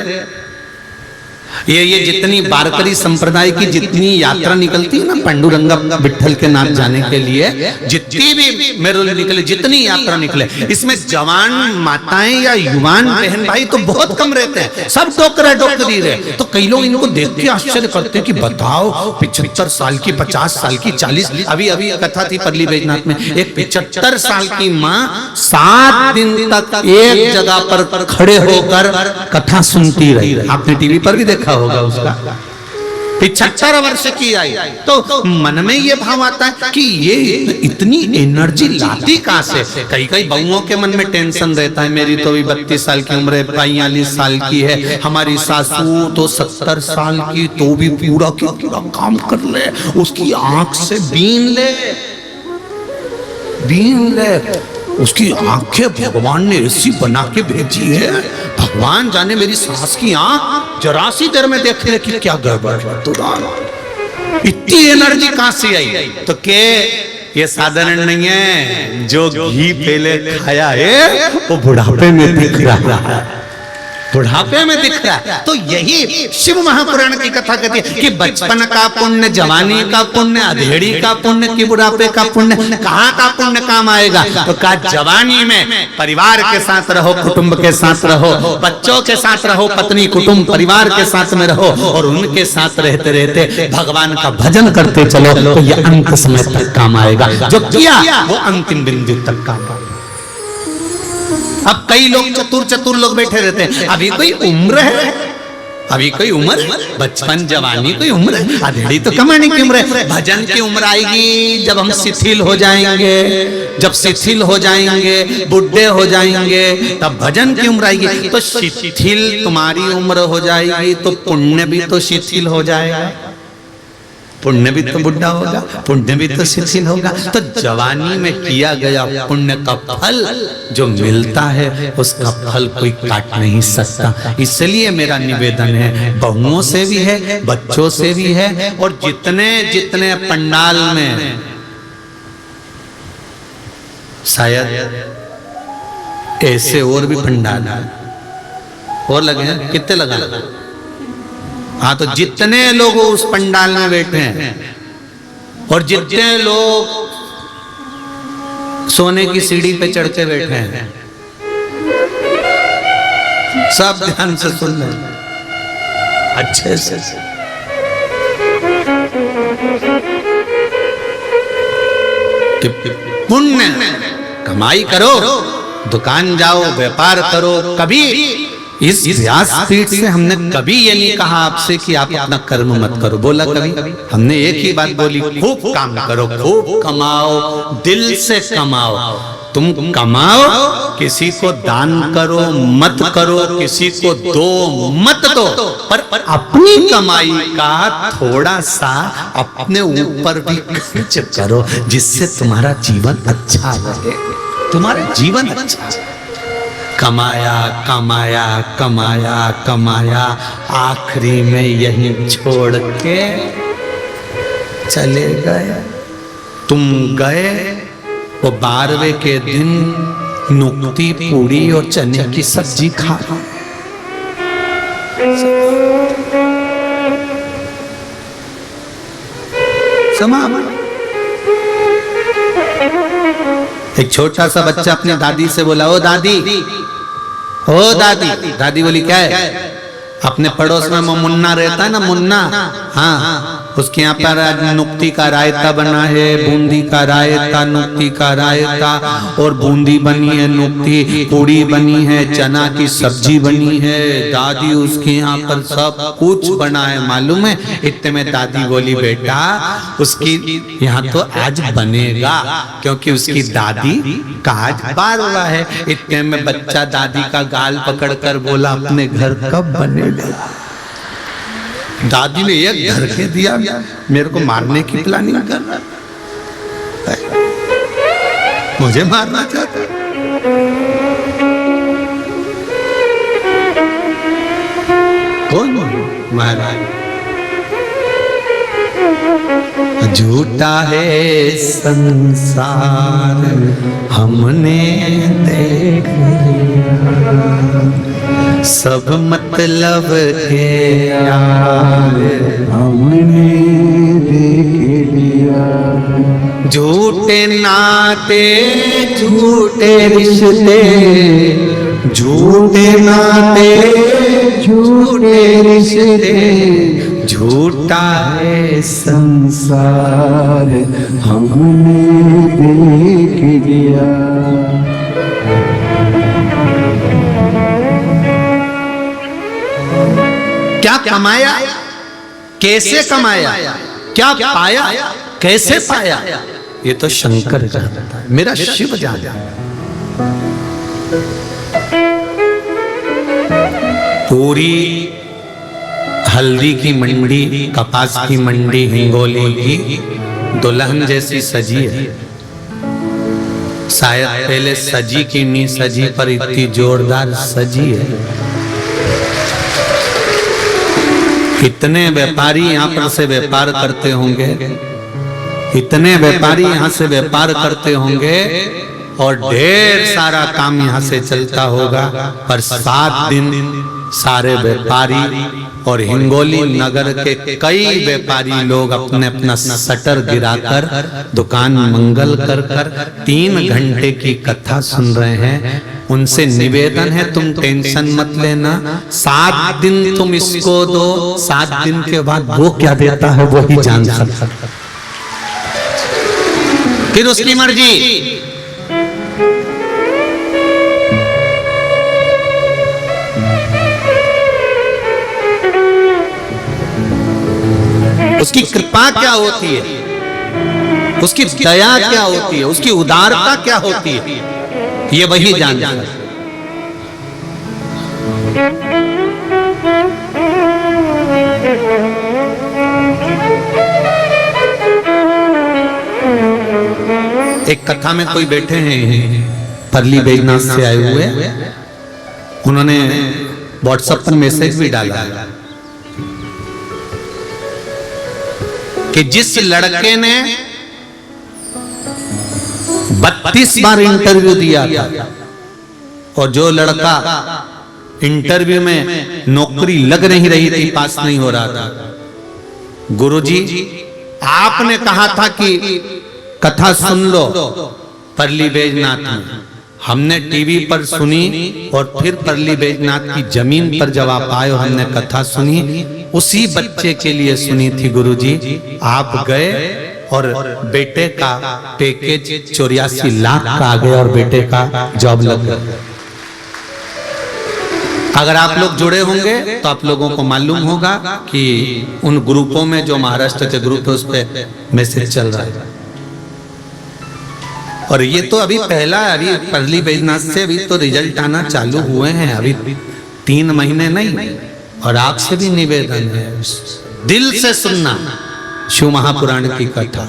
ये जितनी वारकरी संप्रदाय की जितनी यात्रा निकलती है ना पांडुरंगा विठल के नाथ जाने के लिए, जितनी भी मेरे निकले, जितनी यात्रा निकले, इसमें जवान माताएं या युवान बहन भाई तो बहुत कम रहते हैं, सब डोकरी रहे। तो कई लोग इनको देख के आश्चर्य करते हैं कि बताओ 75 साल की, 50 साल की, 40, अभी कथा थी परली बैजनाथ में, एक 75 साल की माँ 7 दिन तक एक जगह पर खड़े होकर कथा सुनती रही। आपने टीवी पर भी देखा होगा उसका। 75 वर्ष की आई, तो मन में ये भाव आता है कि ये इतनी एनर्जी लाती कहां से? कई बहुओं के मन में टेंशन रहता है, मेरी तो अभी 32 साल की उम्र है, 42 साल की है, हमारी सासू तो 70 साल की, तो भी पूरा काम कर ले, उसकी आंख से बीन ले, उसकी आंखें भगवान ने ऐसी बना के भेजी है, भगवान जाने मेरी सास की आंख जरा सी देर में देख ले कि क्या गड़बड़ है, इतनी एनर्जी कहां से आई? तो के ये साधारण नहीं है, जो घी पहले खाया है वो बुढ़ापे में दिख रहा है, बुढ़ापे में दिख रहा है। तो यही शिव महापुराण की कथा कहती है कि बचपन का पुण्य, जवानी का पुण्य, अधेड़ी का पुण्य कि बुढ़ापे का पुण्य, कहाँ का पुण्य काम आएगा? तो कहा जवानी में परिवार के साथ रहो, कुटुंब के साथ रहो, बच्चों के साथ रहो, पत्नी कुटुंब परिवार के साथ में रहो, और उनके साथ रहते रहते भगवान का भजन करते चलो, तो ये अंत समय तक काम आएगा। जो किया वो अंतिम बिंदु तक काम आएगा। अब कई लोग चतुर लोग बैठे रहते हैं, अभी कोई उम्र है, अभी कोई उम्र, बचपन जवानी कोई उम्र, अधेड़ी तो कमाने की उम्र है। भजन की उम्र आएगी जब हम शिथिल हो जाएंगे, जब शिथिल हो जाएंगे, बुढ़े हो जाएंगे, तब भजन की उम्र आएगी। तो शिथिल तुम्हारी उम्र हो जाएगी तो पुण्य भी तो शिथिल हो जाएगा, पुण्य भी तो बुढ़ा होगा, पुण्य भी तो शिथिल होगा। तो जवानी में किया गया पुण्य का फल जो मिलता है उसका फल कोई काट नहीं सकता। इसलिए मेरा निवेदन है, बहुओं से भी है, बच्चों से भी है, और जितने जितने पंडाल में शायद ऐसे और भी पंडाल और लगे हैं, कितने लगा? हाँ, तो जितने लोग उस पंडाल में बैठे हैं और जितने लोग सोने की सीढ़ी पे चढ़ के बैठे हैं, सब ध्यान से सुन ले, अच्छे से। पुण्य कमाई करो, दुकान जाओ, व्यापार करो। कभी इस व्यासपीठ से हमने कभी ये नहीं कहा आपसे कि आप अपना कर्म मत करो, बोला कभी? हमने एक ही बात बोली, खूब काम करो, खूब कमाओ, दिल से कमाओ। तुम कमाओ, किसी को दान करो मत करो, किसी को दो मत दो, पर अपनी कमाई का थोड़ा सा अपने ऊपर भी खर्च करो, जिससे तुम्हारा जीवन अच्छा रहे, तुम्हारा जीवन अच्छा रहे। कमाया कमाया कमाया कमाया, आखिरी में यही छोड़ के चले गए। तुम गए वो 12वें के दिन नुक्ती, पूड़ी और चने की सब्जी खा रहे। एक छोटा सा बच्चा अपनी दादी से बोला, ओ दादी, ओ दादी। दादी बोली क्या है? अपने पड़ोस में मुन्ना रहता है ना, मुन्ना, हाँ, उसके यहाँ पर नुक्ती का रायता बना है, बूंदी का रायता, नुक्ती का रायता, और बूंदी बनी है, नुक्ती, पूड़ी बनी है, चना की सब्जी बनी है। दादी उसके यहाँ पर सब कुछ बना है, मालूम है? इतने में दादी बोली, बेटा उसकी यहाँ तो आज बनेगा, क्योंकि उसकी दादी का आज 12वां है। इतने में बच्चा दादी का गाल पकड़कर बोला, अपने घर कब बनेगा? दादी ने एक घर के दिया, मेरे को मारने की प्लानिंग कर रहा, मुझे मारना चाहता। कौन महाराज? झूठा है संसार हमने देख लिया, सब मतलब के यार हमने देख लिया। झूठे नाते झूठे रिश्ते, झूठे नाते झूठे रिश्ते, झूठा है संसार हमने देख लिया। क्या कमाया, कैसे कमाया, क्या पाया, कैसे पाया, ये तो शंकर जानता है, मेरा शिव जानता है। पूरी हल्दी की मंडी, कपास की मंडी, हिंगोली की दुल्हन जैसी सजी है। शायद पहले सजी की नहीं सजी, पर इतनी जोरदार सजी है। कितने व्यापारी यहाँ पर से व्यापार करते होंगे, इतने व्यापारी यहाँ से व्यापार करते होंगे, और ढेर सारा काम यहाँ से चलता होगा, पर 7 दिन सारे व्यापारी और हिंगोली नगर के कई व्यापारी लोग अपने अपना शटर गिराकर दुकान मंगल कर 3 घंटे की कथा सुन रहे हैं। उनसे निवेदन है, तुम टेंशन मत लेना, 7 दिन तुम इसको दो, 7 दिन के बाद वो क्या देता है वो ही जान सकता, फिर उसकी मर्जी। उसकी कृपा क्या होती है, उसकी दया क्या होती है, उसकी उदारता क्या होती है, ये वही जानता है। एक कथा में कोई बैठे हैं परली बैजनाथ से आए हुए, उन्होंने व्हाट्सएप पर मैसेज भी डाला कि जिस लड़के ने 32 बार इंटरव्यू दिया था और जो लड़का इंटरव्यू में नौकरी लग नहीं रही थी, पास नहीं हो रहा था, गुरुजी आपने कहा था कि कथा सुन लो परली बैजनाथ में। हमने टीवी पर सुनी और फिर परली बैजनाथ की जमीन पर जब आप आए हमने कथा सुनी, उसी बच्चे के लिए सुनी थी गुरुजी। आप गए और बेटे का पैकेज 84 लाख का आ गया और बेटे का जॉब लग गया। अगर आप लोग जुड़े होंगे तो आप लोगों को मालूम होगा कि उन ग्रुपों में जो महाराष्ट्र के ग्रुप है उस पे मैसेज चल रहा है। और ये तो अभी पहला है, अभी परली बैजनाथ से अभी तो रिजल्ट आना चालू हुए हैं, अभी 3 महीने नहीं। और आपसे भी निवेदन है, दिल से सुनना शिव महापुराण की कथा।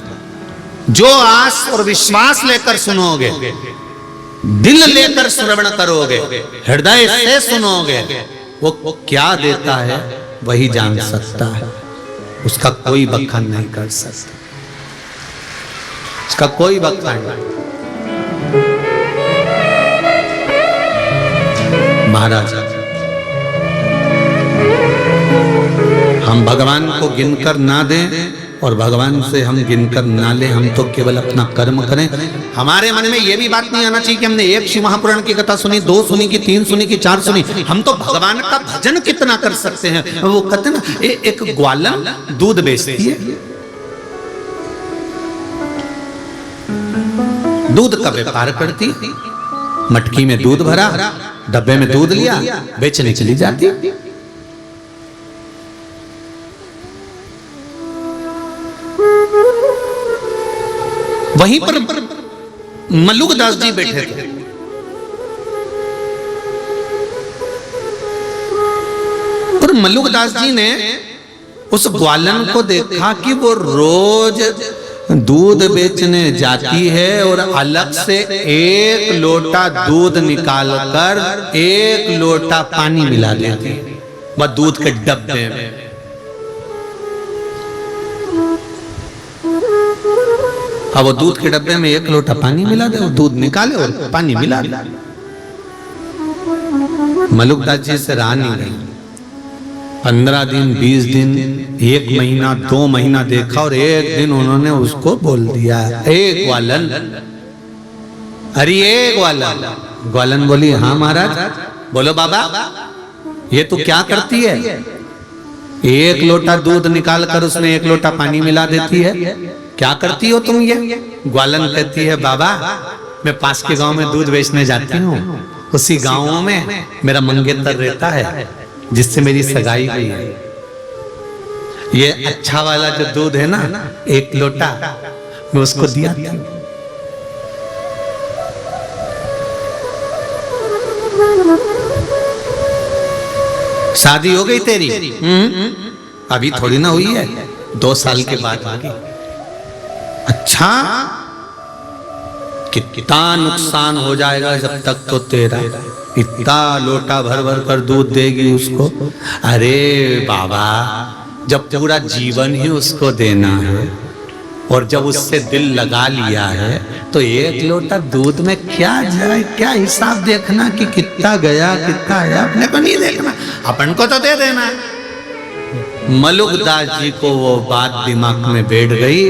जो आस और विश्वास लेकर सुनोगे, दिल लेकर श्रवण करोगे, हृदय से सुनोगे, वो क्या देता है वही जान सकता है। उसका कोई बखान नहीं कर सकता, उसका कोई बखान नहीं। महाराज हम भगवान को गिनकर ना दें और भगवान से हम गिनकर ना लें, हम तो केवल अपना कर्म करें। हमारे मन में यह भी बात नहीं आना चाहिए कि हमने 1 शिव महापुराण की कथा सुनी, 2 सुनी कि 3 सुनी कि 4 सुनी। हम तो भगवान का भजन कितना कर सकते हैं। वो कहते ना, एक ग्वालन दूध बेचती है, दूध का व्यापार करती, मटकी में दूध भरा, डब्बे में दूध लिया, बेचने चली जाती। वहीं पर मल्लुकदास जी बैठे थे। और मल्लुकदास जी ने उस ग्वालन को देखा कि वो रोज दूध बेचने जाती है और अलग से 1 लोटा दूध निकालकर 1 लोटा पानी मिला देती है वह दूध के डब्बे में। अब वो दूध के डब्बे में 1 लोटा पानी मिला दे, वो दूध निकाले और पानी मिला दे। मल्लुकदास जी से रहा नहीं गई। 15 दिन, 20 दिन, 1 महीना, 2 महीना देखा और एक दिन उन्होंने उसको बोल दिया, ए ग्वालन, अरे ये ग्वालन। ग्वालन बोली, हाँ महाराज। बोलो बाबा, ये तू क्या करती है? 1 लोटा दूध निकाल कर उसमें 1 लोटा पानी मिला देती है, क्या करती हो तुम ये? ग्वालन कहती है, बाबा मैं पास के गांव में दूध बेचने जाती हूँ, उसी गांव में मेरा मंगेतर रहता है जिससे मेरी सगाई हुई है। ये अच्छा वाला जो दूध है ना, 1 लोटा मैं उसको दिया था। शादी हो गई तेरी? अभी थोड़ी ना हुई है, 2 साल के बाद होगी। अच्छा, कितना नुकसान हो जाएगा जब तक तो तेरा। इतना लोटा भर भर कर दूध देगी उसको? अरे बाबा, जब पूरा जीवन ही उसको देना है और जब उससे दिल लगा लिया है तो 1 लोटा दूध में क्या जाए, क्या हिसाब देखना कि कितना गया कितना आया, अपने को नहीं देखना, अपन को तो दे देना। मल्लुकदास जी को वो बात दिमाग में बैठ गई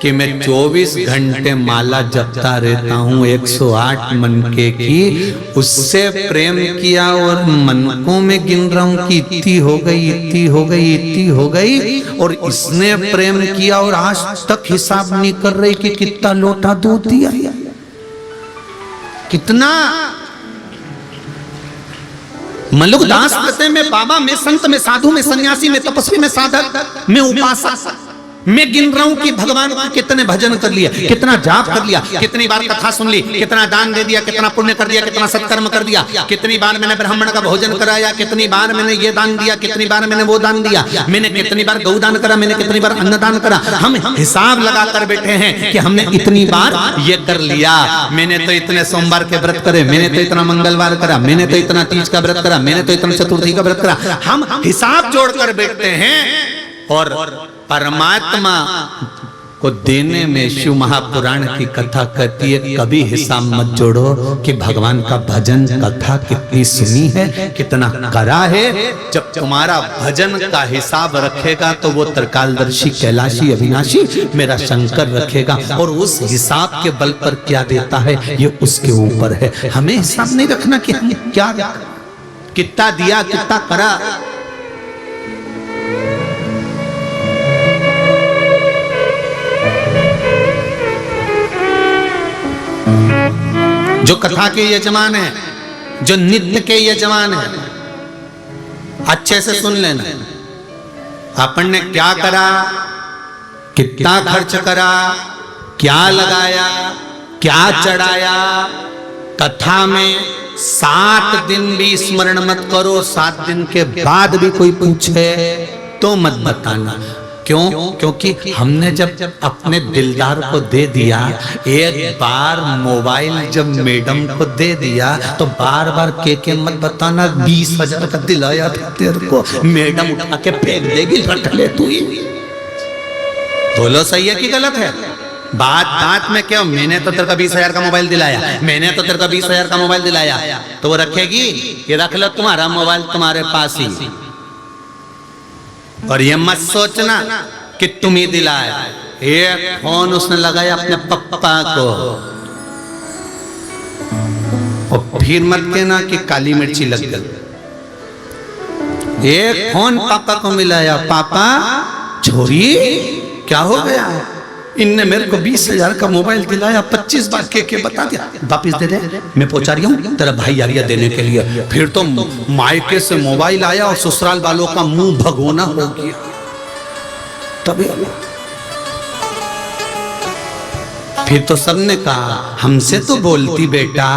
कि मैं 24 घंटे माला जपता रहता हूँ 108 मनके की, उससे प्रेम किया और मनकों में गिन रहा हूँ कि इतनी हो गई, इतनी हो गई, इतनी हो गई, और इसने प्रेम किया और आज तक हिसाब नहीं कर रही कि कितना लोटा दूध दिया, कितना। मल्लुकदास कहते हैं, मैं बाबा, मैं संत, मैं साधु, मैं सन्यासी, मैं तपस्वी, मैं साधक, मैं उपासक, मैं गिन रहा हूं कि भगवान का कितने भजन कर लिया, कितना जाप कर लिया, कितनी बार कथा सुन ली, कितना दान दे दिया, कितना पुण्य कर दिया, कितना सत्कर्म कर दिया, कितनी बार मैंने ब्राह्मण का भोजन कराया, कितनी बार मैंने ये दान दिया, कितनी बार मैंने वो दान दिया, मैंने कितनी बार गौदान करा, मैंने कितनी बार अन्नदान करा। हम हिसाब लगा कर बैठे हैं कि हमने इतनी बार ये कर लिया, मैंने तो इतने सोमवार के व्रत करे, मैंने तो इतना मंगलवार करा, मैंने तो इतना तीज का व्रत करा, मैंने तो इतना चतुर्थी का व्रत करा। हम हिसाब जोड़कर बैठते हैं और परमात्मा को देने में शिव महापुराण की कथा कहती है कभी हिसाब मत जोड़ो कि भगवान का भजन कथा कितनी सुनी है, कितना करा है। जब तुम्हारा भजन का हिसाब रखेगा तो वो त्रिकालदर्शी कैलाशी अविनाशी मेरा शंकर रखेगा, और उस हिसाब के बल पर क्या देता है ये उसके ऊपर है। हमें हिसाब नहीं रखना कि हम क्या कितना दिया, कितना करा। जो कथा के यजमान है, जो नित्य के यजमान है, अच्छे से सुन लेना। अपन ने क्या करा, कितना खर्च करा, क्या लगाया, क्या चढ़ाया। कथा में 7 दिन भी स्मरण मत करो, 7 दिन के बाद भी कोई पूछे तो मत बताना। क्यों? क्योंकि हमने जब अपने दिलदार को दे दिया, एक बार मोबाइल जब मैडम को दे दिया तो बार बार के मत बताना 20,000 का दिलाया था तेरे को, मैडम उठा के फेंक देगी, रख ले तू ही। बोलो सही है कि गलत है? बात में क्यों, मैंने तो तेरे को 20,000 का मोबाइल दिलाया, मैंने तो तेरे को 20,000 का मोबाइल दिलाया, तो वो रखेगी? ये रख लो, तुम्हारा मोबाइल तुम्हारे पास ही। और ये मत सोचना कि तुम ही दिलाए। एक फोन उसने लगाया अपने पप्पा को, और फिर मत कहना कि काली मिर्ची लग गई। एक फोन पापा को मिलाया, पापा छोरी क्या हो गया, इनने मेरे को 20,000 का मोबाइल दिलाया, 25 बार के बता दिया, वापिस दे दे, मैं पहुंचा रही हूँ तेरा भाई आ रही है देने के लिए। फिर तो मायके से मोबाइल आया और ससुराल वालों का मुंह भगोना हो गया। तभी फिर तो सबने कहा हमसे तो बोलती बेटा,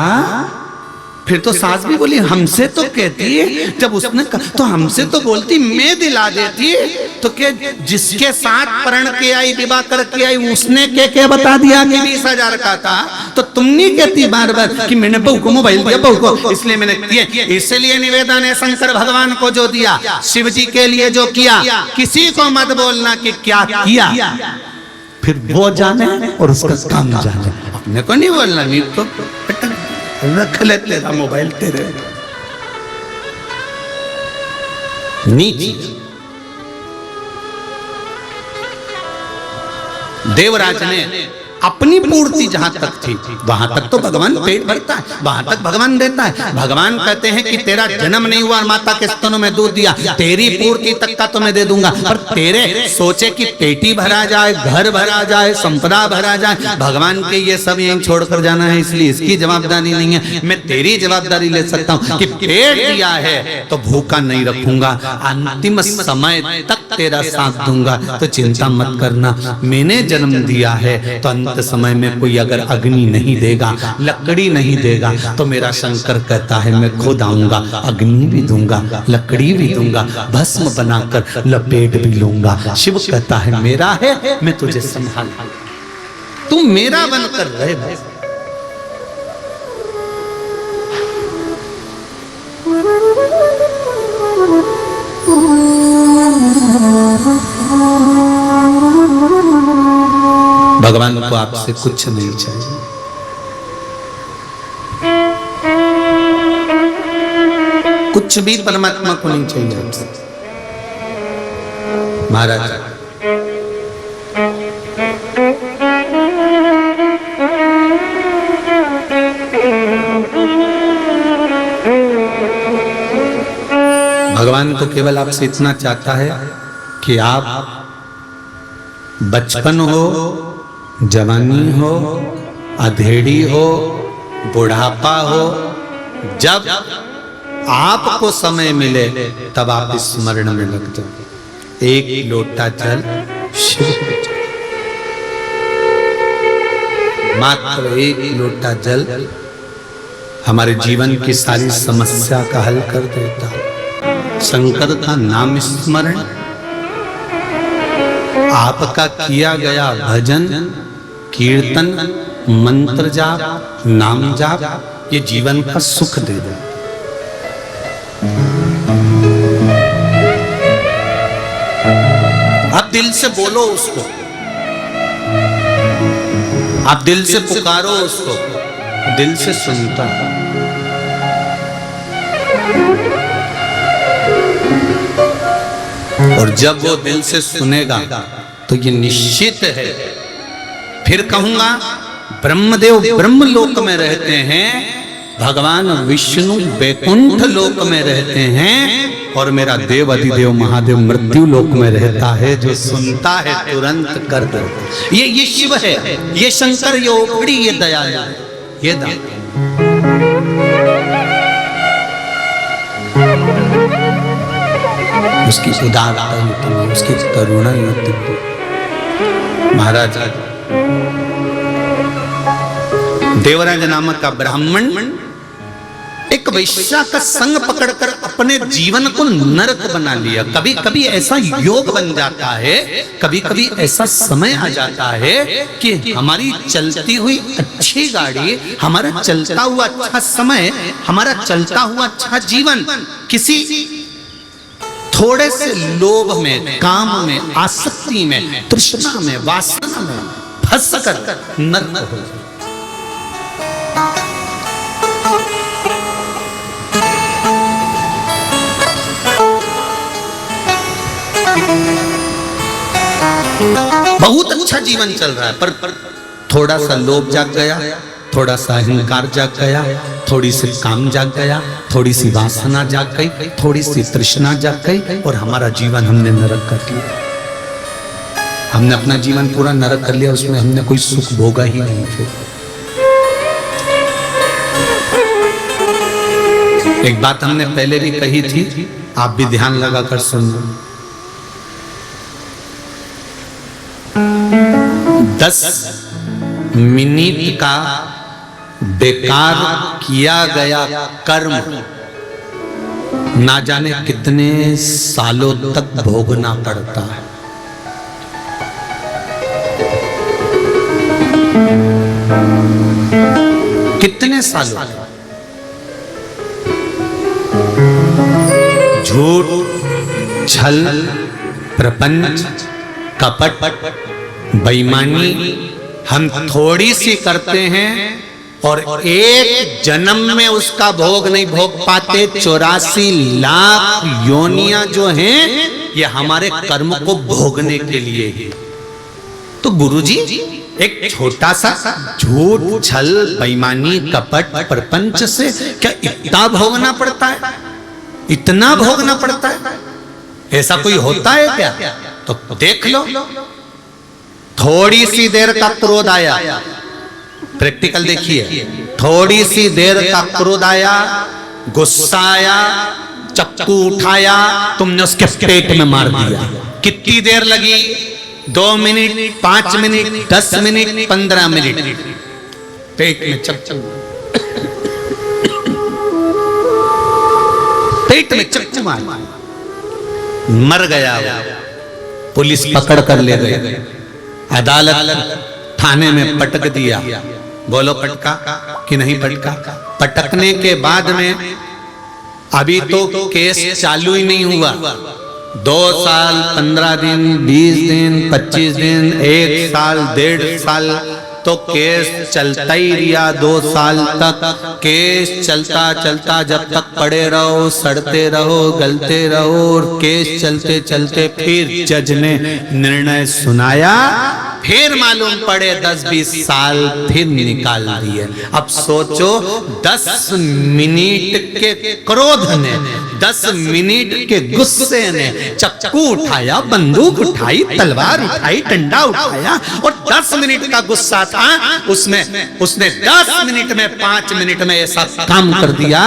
फिर तो सास भी बोली हमसे तो कहती, जब उसने तो हमसे तो बोलती, मैं दिला देती। तो क्या जिसके साथ प्रण के आई, विवाह करके आई, उसने क्या बता दिया कि 20,000 का था, तो तुम नहीं कहती बार बार कि मैंने बहू को मोबाइल दिया, बहू को इसलिए मैंने दिया। इसलिए निवेदन है शंकर भगवान को जो दिया, शिव जी के लिए जो किया, किसी को मत बोलना कि क्या किया, फिर वो जाने और उसका काम जाने, अपने को नहीं बोलना। नहीं तो रख ले तेरा मोबाइल तेरे नीचे। देवराज ने अपनी पूर्ति जहां तक थी वहां तक तो भगवान पेट भरता है, वहां तक भगवान देता है। भगवान कहते हैं कि तेरा जन्म नहीं हुआ, माता के स्तनों में दूध दिया, तेरी पूर्ति तक का तो मैं दे दूंगा, पर तेरे सोचे कि पेटी भरा जाए, घर भरा जाए, संपदा भरा जाए, भगवान के ये सब यहीं छोड़कर जाना है, इसलिए इसकी जवाबदारी नहीं है। मैं तेरी जवाबदारी ले सकता हूँ कि पेट दिया है तो भूखा नहीं रखूंगा, अंतिम समय तक तेरा साथ दूंगा, तो चिंता मत करना। मैंने जन्म दिया है तो अंत समय में कोई अगर अग्नि नहीं देगा, लकड़ी नहीं देगा, तो मेरा शंकर कहता है मैं खुद आऊंगा, अग्नि भी दूंगा, लकड़ी भी दूंगा, भस्म बनाकर लपेट भी लूंगा। शिव कहता है मेरा है, मैं तुझे संभाल, तू मेरा बनकर रहे भाई। भगवान को आपसे कुछ नहीं चाहिए। कुछ भी परमात्मा को नहीं चाहिए आपसे। महाराज भगवान तो केवल आपसे इतना चाहता है कि आप बचपन हो, जवानी हो, अधेड़ी हो, बुढ़ापा हो, जब आपको समय मिले तब आप स्मरण में लग जाओ। एक लोटा जल शिव पे चढ़ाओ। मात्र एक लोटा जल हमारे जीवन की सारी समस्या का हल कर देता है। शंकर का नाम स्मरण, आपका किया गया भजन कीर्तन मंत्र जाप नाम जाप ये जीवन का सुख दे दे। आप दिल से बोलो उसको, आप दिल से पुकारो उसको, दिल से सुनता। और जब वो दिल से सुनेगा तो ये निश्चित है, फिर कहूंगा ब्रह्मदेव ब्रह्मलोक में रहते हैं, भगवान विष्णु वैकुंठ लोक में रहते हैं, और मेरा देव अधिदेव महादेव मृत्यु लोक में रहता है, जो सुनता है तुरंत कर दो। ये शिव है, ये शंकर, ये ओकड़ी, ये दयालु, ये दाता। उसकी उदारता इतनी, उसकी करुणा इतनी। महाराज देवराज नामक का ब्राह्मण एक वैश्या का संग पकड़कर अपने जीवन को नरक बना लिया। कभी कभी ऐसा योग बन जाता है, कभी कभी ऐसा समय आ जाता है कि हमारी चलती हुई अच्छी गाड़ी, हमारा चलता हुआ अच्छा समय, हमारा चलता हुआ अच्छा जीवन किसी थोड़े से लोभ में, काम में, आसक्ति में, तृष्णा में, वासना में फंसकर नरक हो जाए। बहुत अच्छा जीवन चल रहा है, पर थोड़ा सा लोभ जाग गया, थोड़ा सा अहंकार जाग गया, थोड़ी सी काम जाग गया, थोड़ी सी वासना जाग गई, थोड़ी सी तृष्णा जाग गई, और हमारा जीवन हमने नरक कर दिया। हमने अपना जीवन पूरा नरक कर लिया, उसमें हमने कोई सुख भोगा ही नहीं। फिर एक बात हमने पहले भी कही थी, आप भी ध्यान लगाकर सुन लो। 10 मिनट का बेकार किया गया कर्म ना जाने कितने सालों तक भोगना पड़ता है। कितने सालों? झूठ, छल, प्रपंच, कपट, बेईमानी हम थोड़ी सी करते हैं और एक जन्म में उसका भोग नहीं भोग पाते। 84 लाख योनियां जो हैं ये हमारे कर्म को भोगने के लिए है। तो गुरुजी एक छोटा सा झूठ, छल, बेईमानी, कपट, प्रपंच से क्या इतना भोगना पड़ता है? इतना भोगना पड़ता है? ऐसा कोई होता है क्या? तो देख लो, थोड़ी सी देर का क्रोध आया, प्रैक्टिकल देखिए, थोड़ी सी देर का क्रोध आया, गुस्सा आया, चक्कू उठाया, तुमने उसके पेट में मार दिया। कितनी देर लगी? 2 मिनट, 5 मिनट, 10 मिनट, 15 मिनट, पेट में चक्कू, पेट में चक्कू मार, मर गया। पुलिस पकड़ कर ले गए, अदालत थाने में पटक दिया। बोलो पटका कि नहीं पटका? पटकने के बाद में अभी तो केस चालू ही नहीं हुआ। 2 साल, 15 दिन, 20 दिन, 25 दिन, 1 साल, 1.5 साल तो केस चलता ही रहा। 2 साल तक केस चलता चलता, जब तक पड़े रहो, सड़ते रहो, गलते रहो, और केस चलते चलते फिर जज ने निर्णय सुनाया, फिर मालूम पड़े 10-20 साल फिर निकाल दिए। अब सोचो 10 मिनट के क्रोध ने, 10 मिनट के गुस्से ने चक्कू उठाया, बंदूक उठाई, तलवार उठाई, डंडा उठाया और 10 मिनट का गुस्सा था उसने 10 मिनट में 5 मिनट में ऐसा काम कर दिया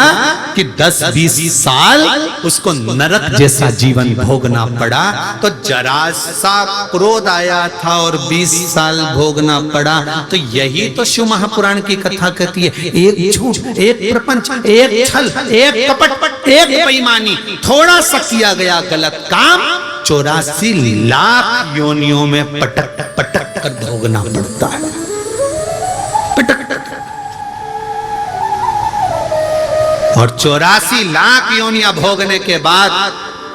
कि 10-20 साल उसको नरक जैसा जीवन भोगना पड़ा। तो जरा सा क्रोध आया था और 20 साल भोगना पड़ा। तो यही तो शिव महापुराण की कथा कहती है, एक झूठ, एक प्रपंच, एक छल, एक कपट, एक बेईमानी, थोड़ा सा किया गया गलत काम 84 लाख योनियों में पटक पटक कर भोगना पड़ता है। पटक और 84 लाख योनियां भोगने के बाद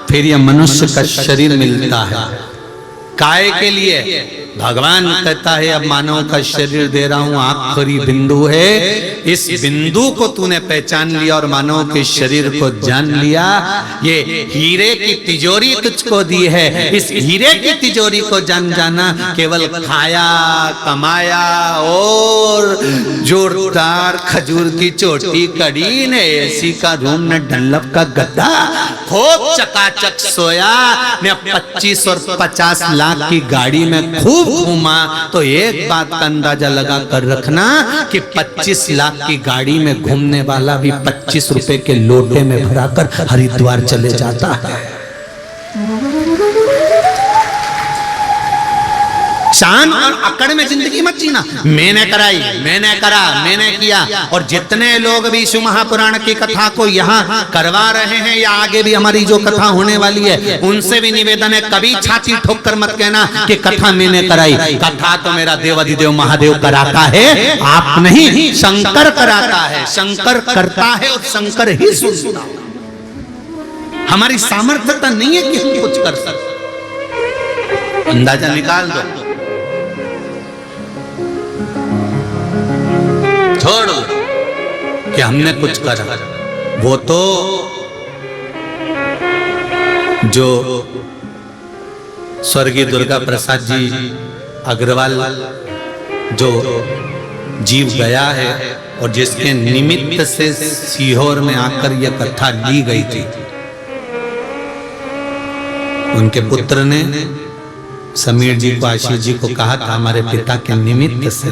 फिर यह मनुष्य का शरीर मिलता है। काय के लिए? भगवान कहता है अब मानव का शरीर दे रहा हूं, आखिरी बिंदु है, इस बिंदु को तूने पहचान लिया और मानव के शरीर को जान लिया। ये हीरे की तिजोरी तुझको दी है, इस हीरे की तिजोरी को जाना, केवल खाया कमाया और जोरदार खजूर की चोटी कड़ी ने एसी का रूम ने डनलप का गद्दा खूब चकाचक सोया ने 25 और 50 लाख की गाड़ी में खूब घूमा। तो एक बात का अंदाजा लगा कर रखना कि 25 लाख की गाड़ी में घूमने वाला भी 25 रुपए के लोटे में भराकर हरिद्वार चले जाता है। शान और अकड़ में जिंदगी मत जीना, मैंने कराई, मैंने करा, मैंने किया। और जितने लोग भी शिव महापुराण की कथा को यहाँ करवा रहे हैं या आगे भी हमारी जो कथा होने वाली है उनसे भी निवेदन है, कभी छाती ठोक कर मत कहना कि कथा मैंने कराई। कथा तो मेरा देवाधिदेव महादेव कराता है, आप नहीं, शंकर कराता है। शंकर करता है और शंकर ही सुनता। हमारी सामर्थ्यता नहीं है कि हम कुछ कर सकते। अंदाजा निकाल दो, छोड़ कि हमने कुछ करा। वो तो जो स्वर्गीय दुर्गा प्रसाद जी अग्रवाल जो जीव गया है और जिसके निमित्त से सीहोर में आकर यह कथा ली गई थी, उनके पुत्र ने समीर जी को, आशीष जी को कहा था हमारे पिता के निमित्त से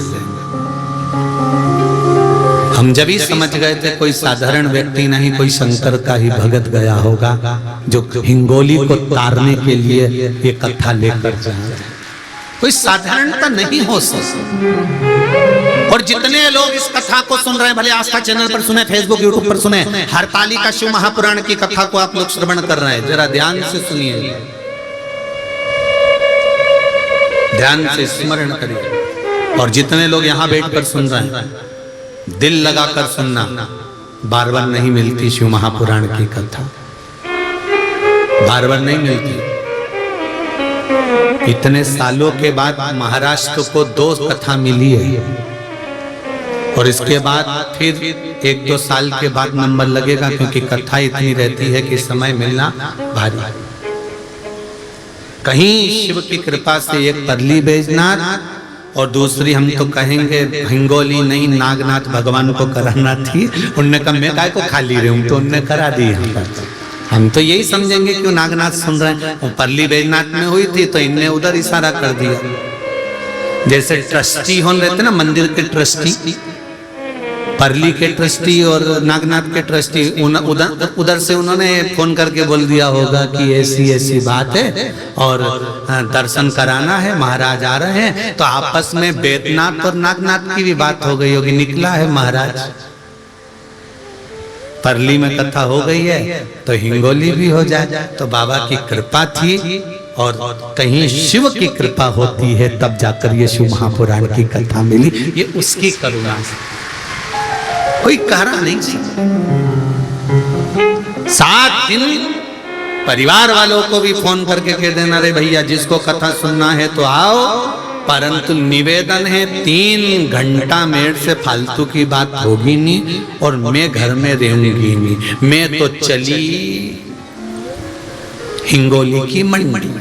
हम जब ही समझ गए थे कोई साधारण व्यक्ति नहीं, कोई शंकर का ही भगत गया होगा जो हिंगोली को तारने के लिए ये कथा लेकर जाए। कोई साधारणता नहीं हो सकती। और जितने लोग इस कथा को सुन रहे हैं, भले आस्था चैनल पर सुने, फेसबुक यूट्यूब पर सुने, हरतालिका शिव महापुराण की कथा को आप लोग श्रवण कर रहे हैं, जरा ध्यान से सुनिए, ध्यान से स्मरण करिए। और जितने लोग यहाँ बैठकर सुन रहे हैं, दिल लगाकर सुनना, बार बार नहीं मिलती शिव महापुराण की कथा, बार बार नहीं मिलती। इतने सालों के बाद महाराष्ट्र को 2 कथा मिली है और इसके बाद फिर 1-2 साल के बाद नंबर लगेगा, क्योंकि कथा इतनी रहती है कि समय मिलना भारी। कहीं शिव की कृपा से एक परली बैजनाथ और दूसरी हम तो कहेंगे हिंगोली नहीं, नागनाथ भगवान को कराना थी। उनने कहा मैं काय को खाली रही हूं, तो उनने करा दी। हम तो यही समझेंगे क्यों नागनाथ सुन रहे हैं। वो परली बैजनाथ में हुई थी तो इनने उधर इशारा कर दिया। जैसे ट्रस्टी होने रहते ना, मंदिर के ट्रस्टी, परली के ट्रस्टी और नागनाथ के ट्रस्टी, उधर से उन्होंने फोन करके बोल दिया होगा कि ऐसी ऐसी बात है और दर्शन कराना है, महाराज आ रहे हैं। तो आपस में बैद्यनाथ और नागनाथ की भी बात हो गई होगी, निकला है महाराज, परली में कथा हो गई है तो हिंगोली भी हो जाए। तो बाबा की कृपा थी और कहीं शिव की कृपा होती है तब जाकर ये शिव महापुराण की कथा मिली। ये उसकी करुणा से, कोई कहरा नहीं। 7 दिन परिवार वालों को भी फोन करके कह देना, रे भैया जिसको कथा सुनना है तो आओ, परंतु निवेदन है 3 घंटा मेरे से फालतू की बात होगी नहीं और मैं घर में रहूंगी नहीं। मैं तो चली हिंगोली की मंडी।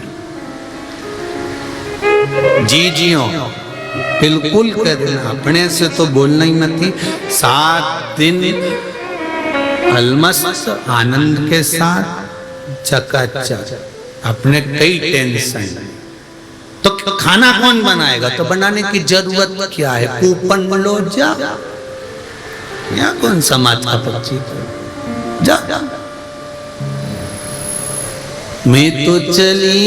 जी हो, बिल्कुल कह देना, अपने से तो बोलना ही मत थी। 7 दिन कलमश आनंद के साथ चकाचक, अपने कई टेंशन। तो खाना कौन बनाएगा? तो बनाने की जरूरत क्या है? कूपन लो जा, या कौन समाज का पक्षी जा। मैं तो चली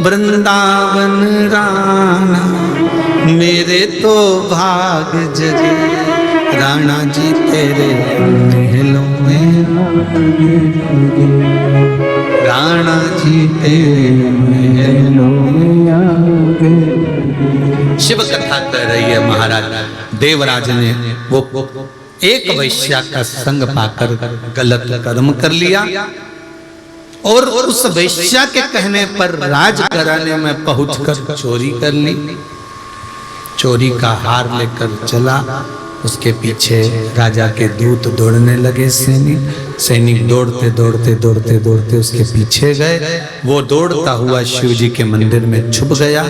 वृंदावन राना, मेरे तो भाग जगे राणा जी तेरे महलों में, राणा जी तेरे महलों में। शिव कथा कर रही है महाराज। देवराज ने वो एक वैश्या का संग पाकर गलत कर्म कर लिया और उस वैश्या के कहने पर राज कराने में पहुंचकर चोरी कर ली। चोरी का हार लेकर चला, उसके पीछे राजा के दूत दौड़ने लगे। सैनिक दौड़ते दौड़ते दौड़ते दौड़ते उसके पीछे गए। वो दौड़ता हुआ शिव जी के मंदिर में छुप गया,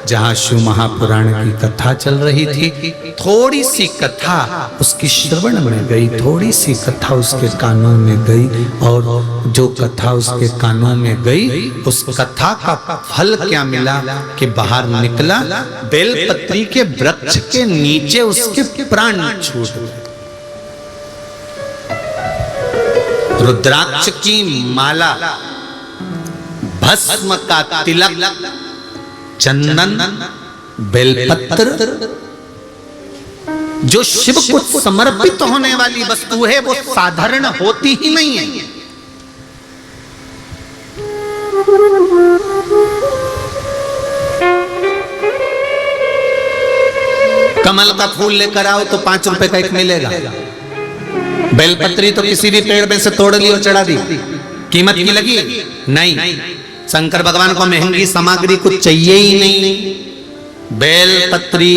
जहाँ शिव महापुराण की कथा चल रही थी। थोड़ी सी कथा उसकी श्रवण में गई, थोड़ी सी कथा उसके कानों में गई, और जो कथा उसके कानों में गई, उस कथा का फल क्या मिला कि बाहर निकला, बेलपत्री के वृक्ष के नीचे उसके प्राण छूट गए। रुद्राक्ष की माला, भस्म का तिलक, चंदन, बेलपत्र, जो शिव को समर्पित होने वाली वस्तु है, वो साधारण होती ही नहीं है। कमल का फूल लेकर आओ तो 5 रुपए का एक मिलेगा। बेलपत्री तो किसी भी पेड़ में से तोड़ ली और चढ़ा दी, कीमत की लगी नहीं। शंकर भगवान को महंगी सामग्री कुछ चाहिए ही नहीं। बेलपत्री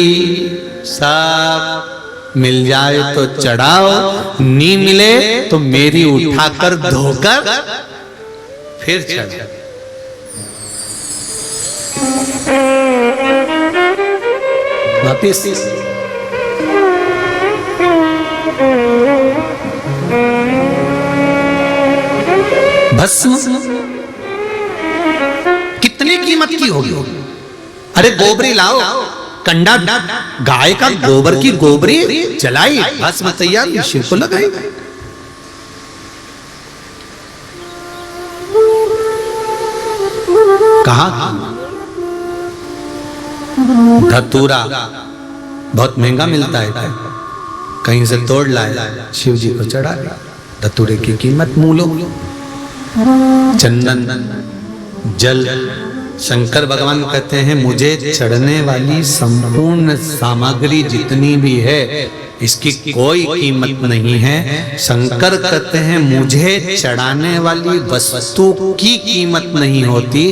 सब मिल जाए तो चढ़ाओ, नहीं मिले तो मेरी उठाकर धोकर फिर चढ़ाओ। वापिस भस्म कितने कीमत की होगी? अरे गोबरी लाओ, कंडा गाय का गोबर की गोबरी जलाई, भस्म तैयार, शिव को लगाई। कहा धतूरा बहुत महंगा मिलता है, कहीं से तोड़ लाए, शिव जी को चढ़ा। धतूरे की कीमत मूलो। चंदन, जल, शंकर भगवान कहते हैं मुझे चढ़ने वाली संपूर्ण सामग्री जितनी भी है, इसकी कोई कीमत नहीं है। शंकर कहते हैं मुझे चढ़ाने वाली वस्तु की कीमत नहीं होती,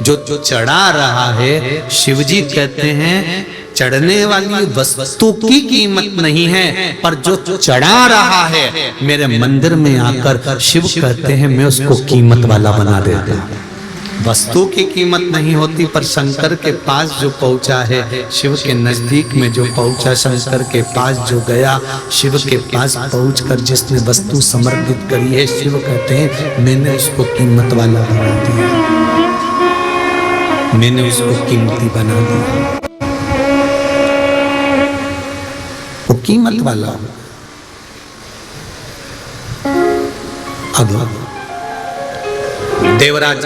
जो चढ़ा रहा है। शिव जी कहते हैं चढ़ने वाली वस्तु की कीमत नहीं है, पर जो चढ़ा रहा है मेरे मंदिर में आकर, शिव कहते हैं मैं उसको कीमत वाला बना देता हूं। वस्तु की कीमत नहीं होती, पर शंकर के पास जो पहुंचा है, शिव के नजदीक में जो पहुंचा, शंकर के पास जो गया, शिव के पास पहुंचकर जिसने वस्तु समर्पित करी है, शिव कहते हैं मैंने उसको कीमत वाला बना दिया, मैंने उसको कीमती बना दिया। वो कीमत वाला अब देवराज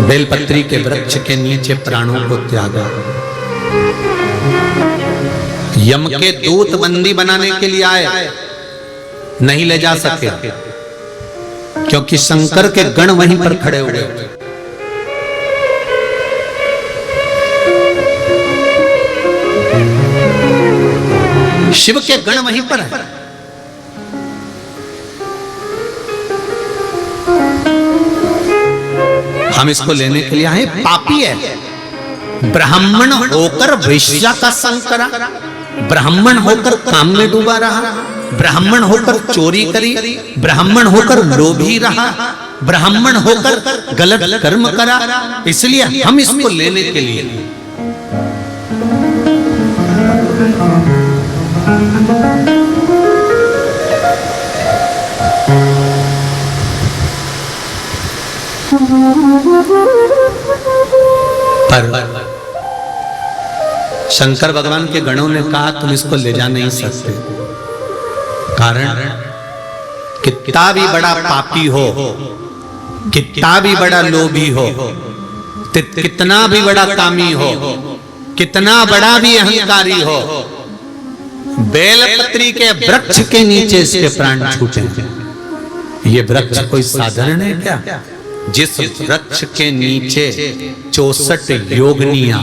बेलपत्री के वृक्ष के नीचे प्राणों को त्यागा। यम के दूत बंदी बनाने के लिए आए, नहीं ले जा सके क्योंकि शंकर के गण वहीं पर खड़े हुए। शिव के गण वहीं पर है। हम इसको लेने के लिए आए, पापी है। ब्राह्मण होकर वैश्या का संग करा, ब्राह्मण होकर काम में डूबा रहा, ब्राह्मण होकर चोरी करी, ब्राह्मण होकर लोभी रहा, ब्राह्मण होकर गलत कर्म करा। इसलिए हम इसको लेने के लिए पर शंकर भगवान के गणों ने कहा तुम इसको ले जा नहीं सकते। कारण कितना भी बड़ा पापी हो, कितना भी बड़ा लोभी हो, कितना भी बड़ा कामी हो, कितना बड़ा भी अहंकारी हो, बेलपत्री के वृक्ष के नीचे इसके प्राण छूटे। ये वृक्ष कोई साधारण है क्या? जिस वृक्ष के नीचे 64 योगनियां,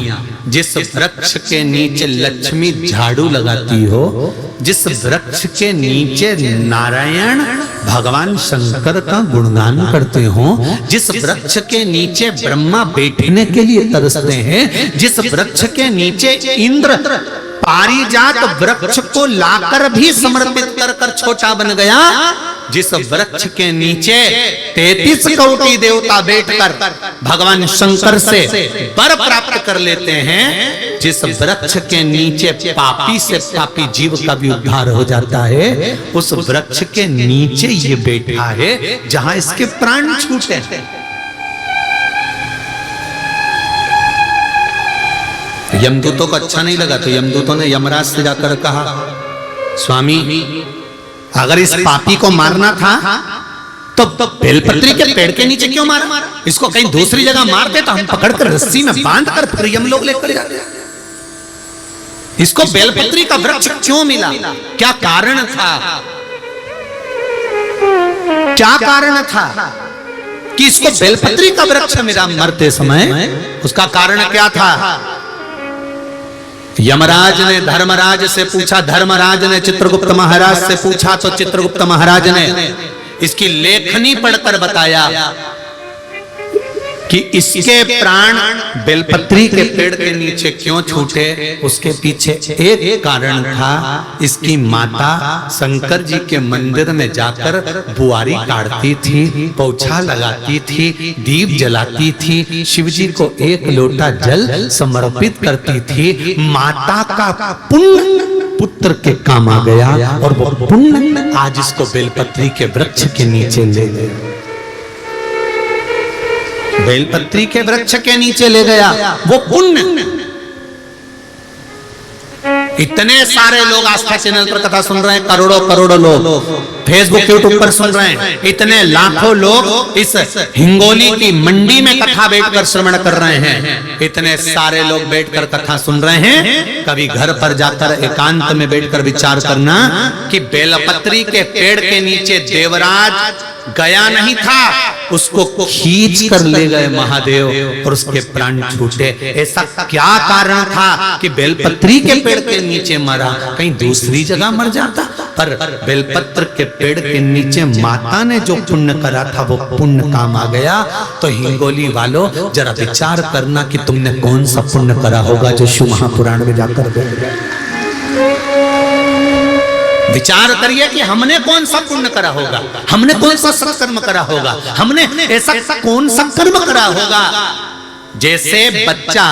जिस वृक्ष के नीचे लक्ष्मी झाड़ू लगाती हो, जिस वृक्ष के नीचे नारायण भगवान शंकर का गुणगान करते हो, जिस वृक्ष के नीचे ब्रह्मा बैठने के लिए तरसते हैं, जिस वृक्ष के नीचे इंद्र पारिजात वृक्ष को लाकर भी समर्पित कर छोटा बन गया, जिस वृक्ष के नीचे 33 कोटि देवता बैठकर भगवान शंकर से वर प्राप्त कर लेते हैं, जिस वृक्ष के नीचे पापी से पापी जीव का भी उद्धार हो जाता है, उस वृक्ष के नीचे ये बैठा है जहां इसके प्राण छूटे। यमदूतों को अच्छा नहीं लगा तो यमदूतों ने यमराज से जाकर कहा, स्वामी अगर इस पापी को मारना था तो बेलपत्री के पेड़ के नीचे क्यों मारा? इसको कहीं दूसरी जगह मारते तो हम पकड़कर रस्सी में बांधकर फिर यमलोक लेकर जाते। इसको बेलपत्री का वृक्ष क्यों मिला? क्या कारण था? क्या कारण था कि इसको बेलपत्री का वृक्ष मिला मरते समय? उसका कारण क्या था? यमराज ने धर्मराज से पूछा, धर्मराज ने चित्रगुप्त महाराज से पूछा, तो चित्रगुप्त महाराज ने इसकी लेखनी पढ़कर बताया कि इसके प्राण बेलपत्री के पेड़ के नीचे क्यों छूटे। उसके पीछे एक कारण था, इसकी माता शंकर जी के मंदिर में जाकर बुआरी काटती थी, पोछा लगाती थी, दीप जलाती थी, शिव जी को एक लोटा जल समर्पित करती थी। माता का पुण्य पुत्र के काम आ गया और वो पुण्य आज इसको बेलपत्री के वृक्ष के नीचे ले गया। बेलपत्री के वृक्ष के नीचे ले गया वो पुण्य। इतने सारे लोग आस्था चैनल पर कथा सुन रहे हैं, करोड़ों करोड़ों लोग फेसबुक यूट्यूब पर सुन रहे हैं, इतने लाखों लोग इस हिंगोली की मंडी में कथा बैठकर श्रवण कर रहे हैं, इतने सारे लोग बैठकर कथा सुन रहे हैं। कभी घर पर जाकर एकांत में बैठकर विचार करना कि बेलपत्री के पेड़ के नीचे देवराज गया नहीं था, उसको खींच कर ले गए महादेव और उसके प्राण छूटे। ऐसा क्या कारण था कि बेलपत्री के पेड़ के नीचे मरा? कहीं दूसरी जगह मर जाता, पर बेलपत्र के पेड़ के नीचे माता ने जो पुण्य करा था वो पुण्य काम आ गया। तो हिंगोली वालों जरा विचार करना कि तुमने कौन सा पुण्य करा होगा जो शिव महापुराण में जाकर बैठ गया। विचार करिए कि हमने कौन सा पुण्य करा होगा, हमने कौन सा सत्कर्म करा होगा, हमने ऐसा कौन सा कर्म करा होगा। जैसे बच्चा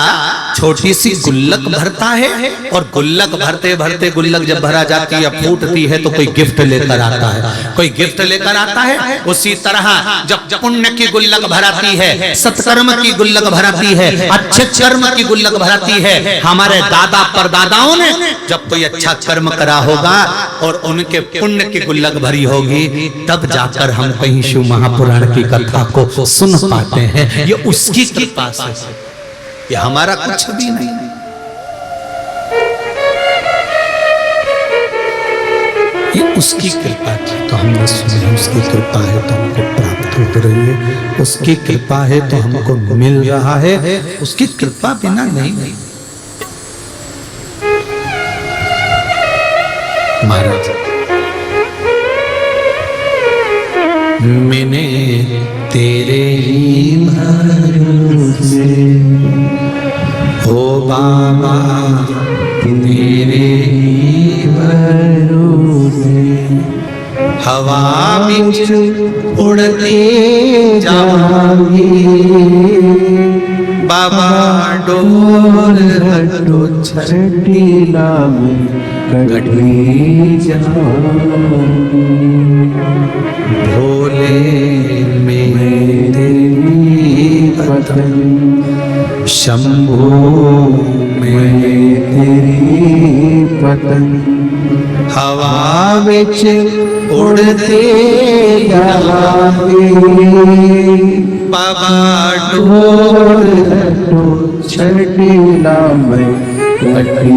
छोटी सी गुल्लक भरता है और गुल्लक भरते भरते गुल्लक जब भरा जाती है फूटती है तो कोई गिफ्ट लेकर आता है, कोई गिफ्ट लेकर आता है। उसी तरह जब पुण्य की गुल्लक भराती है, सत्कर्म की गुल्लक भराती है, अच्छे कर्म की गुल्लक भराती है। हमारे दादा परदादाओं ने जब कोई अच्छा कर्म करा होगा और उनके पुण्य की गुल्लक भरी होगी, तब जाकर हम कहीं शिव महापुराण की कथा को सुन पाते हैं। ये उसकी कृपा से, ये हमारा कुछ भी नहीं। ये उसकी कृपा थी तो हमने सुना, उसकी कृपा है तो हमको प्राप्त हो रही है, उसकी कृपा है तो हमको मिल रहा है, उसकी कृपा बिना नहीं। महाराज मैंने तेरे ही भरोसे हो बाबा, तेरे ही भरोसे हवा बिच उड़ते जाऊंगी बाबा, डोर हटो छटीला में कटी जाऊंगी। पतंग शंभो में तेरी पतंग हवा विच उड़ते जावे बाबा ढोल छड़ीला में कटी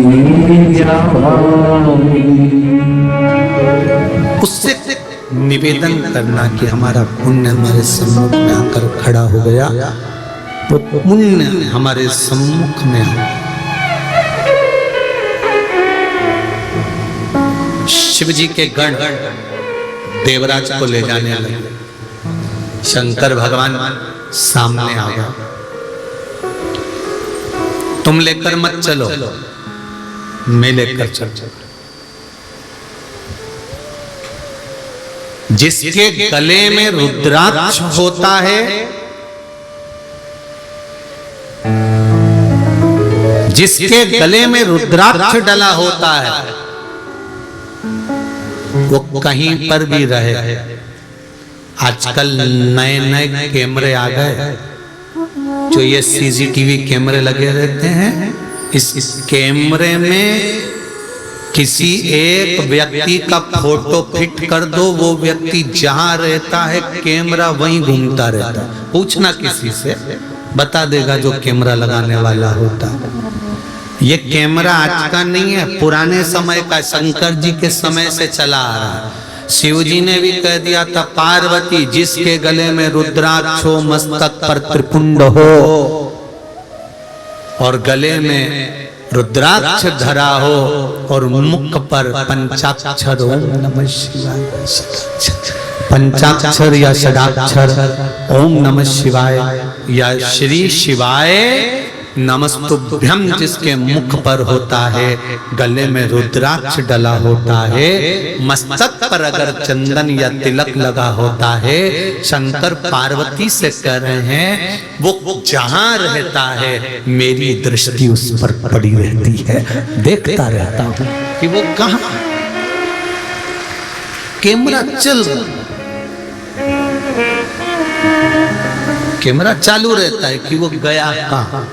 जावे। उससे निवेदन करना कि हमारा पुण्य हमारे सम्मुख में आकर खड़ा हो गया, वो पुण्य हमारे सम्मुख में शिव जी के गण देवराज को ले जाने लगे। शंकर भगवान सामने आ गया, तुम लेकर मत चलो, मैं लेकर चल। जिसके गले में रुद्राक्ष होता है, जिसके गले में रुद्राक्ष डला होता है, वो कहीं पर भी रहे। आजकल नए नए कैमरे आ गए, जो ये सीसीटीवी कैमरे लगे रहते हैं। इस कैमरे में किसी एक व्यक्ति का फोटो फिट कर दो, वो व्यक्ति जहां रहता है कैमरा वहीं घूमता रहता है। पूछना किसी से, बता देगा जो कैमरा लगाने वाला होता है। ये कैमरा आज का नहीं है, पुराने समय का, शंकर जी के समय से चला आ रहा है। शिव जी ने भी कह दिया था, पार्वती जिसके गले में रुद्राक्ष हो, मस्तक पर त्रिपुंड हो और गले में रुद्राक्ष धरा हो और मुख पर पंचाक्षर ओम नमः शिवाय, पंचाक्षर या षडाक्षर ओम नमः शिवाय या श्री शिवाय नमस्तुभ्यम जिसके मुख पर होता है, गले में रुद्राक्ष डला होता है, मस्तक पर अगर चंदन या तिलक लगा होता है, शंकर पार्वती से कह रहे हैं वो जहां रहता है मेरी दृष्टि उस पर पड़ी रहती है, देखता रहता हूं कि वो कहां। कैमरा चल रहा, कैमरा चालू रहता है कि वो गया कहां।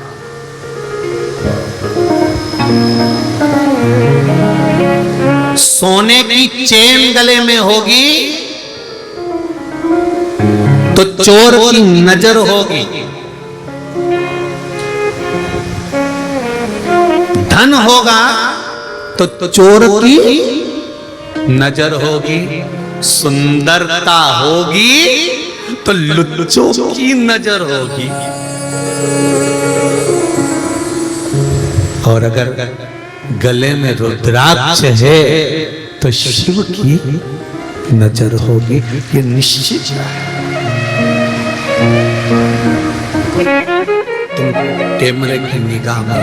सोने की चेन गले में होगी तो चोर की नजर होगी, धन होगा तो चोर की नजर होगी, सुंदरता होगी तो लुच्चों की नजर होगी, और अगर गले में रुद्राक्ष है तो शिव की नजर होगी। ये निश्चित है। तुम कैमरे की निगाह में हो,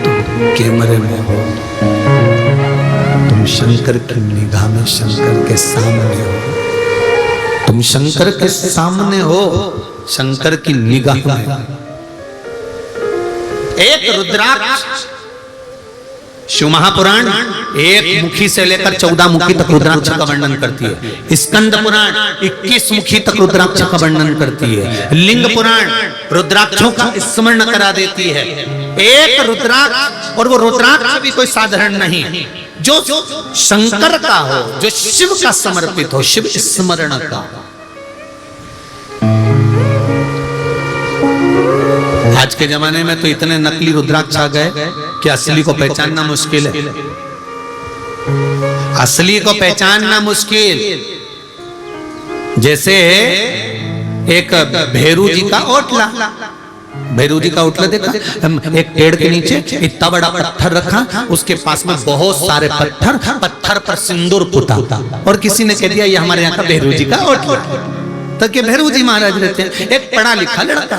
तुम कैमरे में हो, तुम शंकर की निगाह में, शंकर के सामने हो, तुम शंकर के सामने हो, शंकर की निगाह में। एक रुद्राक्ष, शिव महापुराण एक मुखी से लेकर 14 मुखी तक रुद्राक्ष का वर्णन करती है। स्कंद पुराण 21 मुखी तक रुद्राक्ष का वर्णन करती है। लिंग पुराण रुद्राक्षों का स्मरण करा देती है। एक रुद्राक्ष, और वो रुद्राक्ष भी कोई साधारण नहीं, जो शंकर का हो, जो शिव का समर्पित हो, शिव स्मरण का। आज के जमाने में तो इतने नकली रुद्राक्ष आ गए कि असली को पहचानना मुश्किल है। असली को पहचानना मुश्किल। जैसे एक भैरू जी का ओटला, भैरू जी का ओटला देखा, एक पेड़ के नीचे इतना बड़ा पत्थर रखा, उसके पास में बहुत सारे पत्थर, पत्थर पर सिंदूर पुता, और किसी ने कह दिया ये हमारे यहाँ का भैरू जी का ओटला। तो के भैरू जी महाराज रहते हैं। एक पढ़ा लिखा लड़का,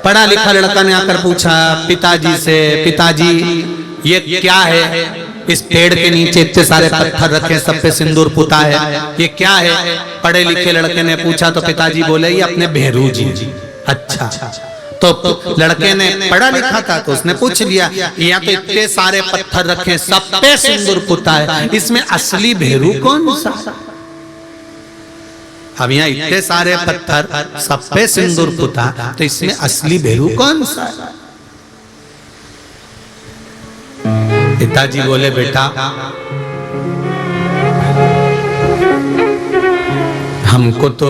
पढ़ा लिखा लड़का ने आकर पूछा पिताजी से, पिताजी ये क्या है, इस पेड़ के नीचे इतने सारे पत्थर रखे, सब पे सिंदूर पुता है, ये क्या है? पढ़े लिखे लड़के ने पूछा तो पिताजी बोले ये अपने भैरू जी। अच्छा, तो लड़के ने पढ़ा लिखा था तो उसने पूछ लिया, यहाँ तो इतने सारे पत्थर रखे, सब पे सिंदूर पुता है, इसमें असली भैरू कौन सा? अब यहाँ इतने सारे पत्थर, सब पे सिंदूर पुता, तो इसमें असली भेरू कौन सा है? पिताजी बोले बेटा हमको तो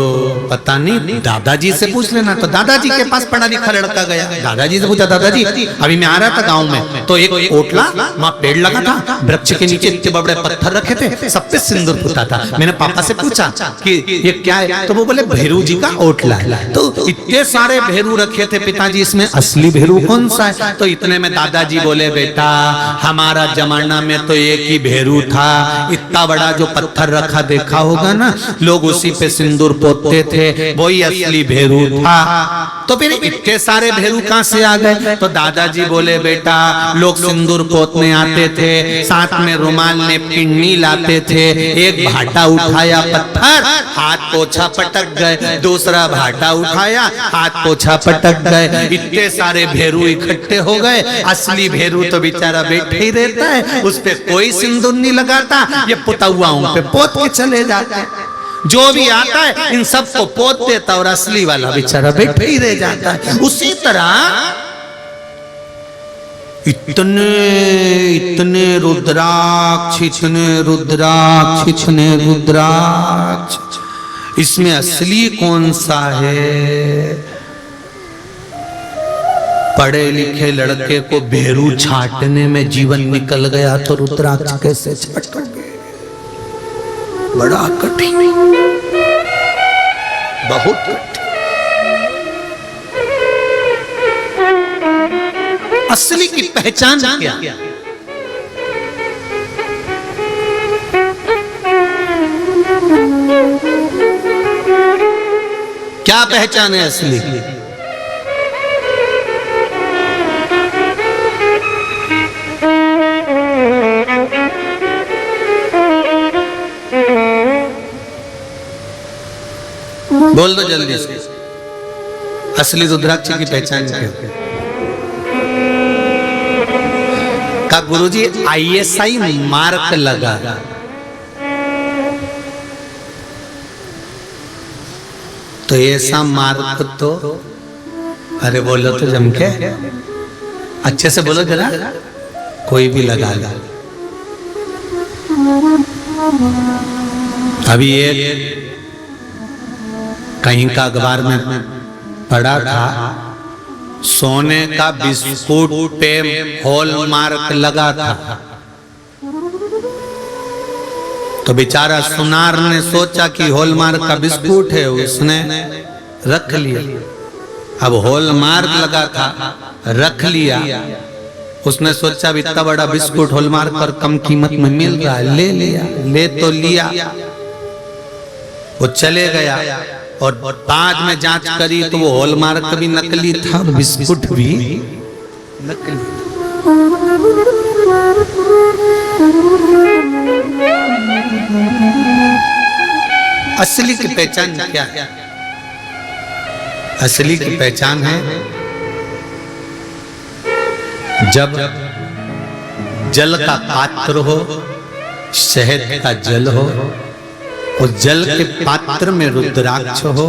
पता नहीं, दादाजी से पूछ लेना। तो दादाजी के पास पढ़ा लिखा लड़का गया, दादाजी से पूछा, दादाजी अभी मैं आ रहा था गांव में तो एक ओटला वहां पेड़ लगा था, वृक्ष के नीचे इतने बड़े पत्थर रखे थे, सब पे सिंदूर पुता था। मैंने पापा से पूछा कि ये क्या है, तो वो बोले भेरू जी का ओटला है। तो इतने सारे भेरू रखे थे पिताजी, इसमें असली भेरू कौन सा है? तो इतने में दादाजी बोले बेटा हमारा जमाना में तो एक ही भेरू था, इतना बड़ा जो पत्थर रखा देखा होगा ना, लोग उसी पे सिंदूर पोतते थे, वही असली भेरू था। तो फिर इतने सारे भेरू कहां से आ गए? तो दादाजी बोले बेटा लोग सिंदूर पोतने आते थे, साथ में रुमाल ने पिन्नी लाते थे, एक भाटा उठाया पत्थर, हाथ पोछा पटक गए, दूसरा भाटा उठाया, हाथ पोछा पटक गए, इतने सारे भेरू इकट्ठे हो गए। असली भेरू तो बेचारा बैठे ही रहता है, उस पे कोई सिंदूर नहीं लगाता, ये पुतौआओं पे पोत के चले जाते हैं। जो भी आता है इन सबको पोत देता और असली वाला बेचारा बैठे ही रह जाता है। उसी तरह इतने इतने रुद्राक्ष, इतने रुद्राक्ष, इतने रुद्राक्ष, इसमें असली कौन सा है? पढ़े लिखे लड़के को भेरू छाटने में जीवन निकल गया तो रुद्राक्ष कैसे छाटोगे? बड़ा कठिन, बहुत कठिन। असली की पहचान क्या? क्या पहचान है असली की? बोल दो जल्दी से, असली रुद्राक्ष की पहचान क्या? का गुरुजी ISI मार्क लगा, तो ऐसा मार्क तो, अरे बोलो तो जम के, अच्छे से बोलो जरा, कोई भी लगा ला। अभी एक कहीं का अखबार में पढ़ा था, सोने का बिस्कुट पे हॉलमार्क लगा था, तो बेचारा सुनार ने सोचा कि हॉलमार्क का बिस्कुट है, उसने रख लिया। अब हॉलमार्क लगा था, रख लिया, उसने सोचा भी इतना बड़ा बिस्कुट हॉलमार्क पर कम कीमत में मिल रहा है, ले लिया। ले तो लिया, वो चले गया और बाद में जांच करी तो वो हॉलमार्क भी नकली था और बिस्कुट भी नकली। असली की पहचान क्या है? असली की पहचान है जब जल का पात्र हो, शहद का जल हो, और जल के पात्र में रुद्राक्ष हो,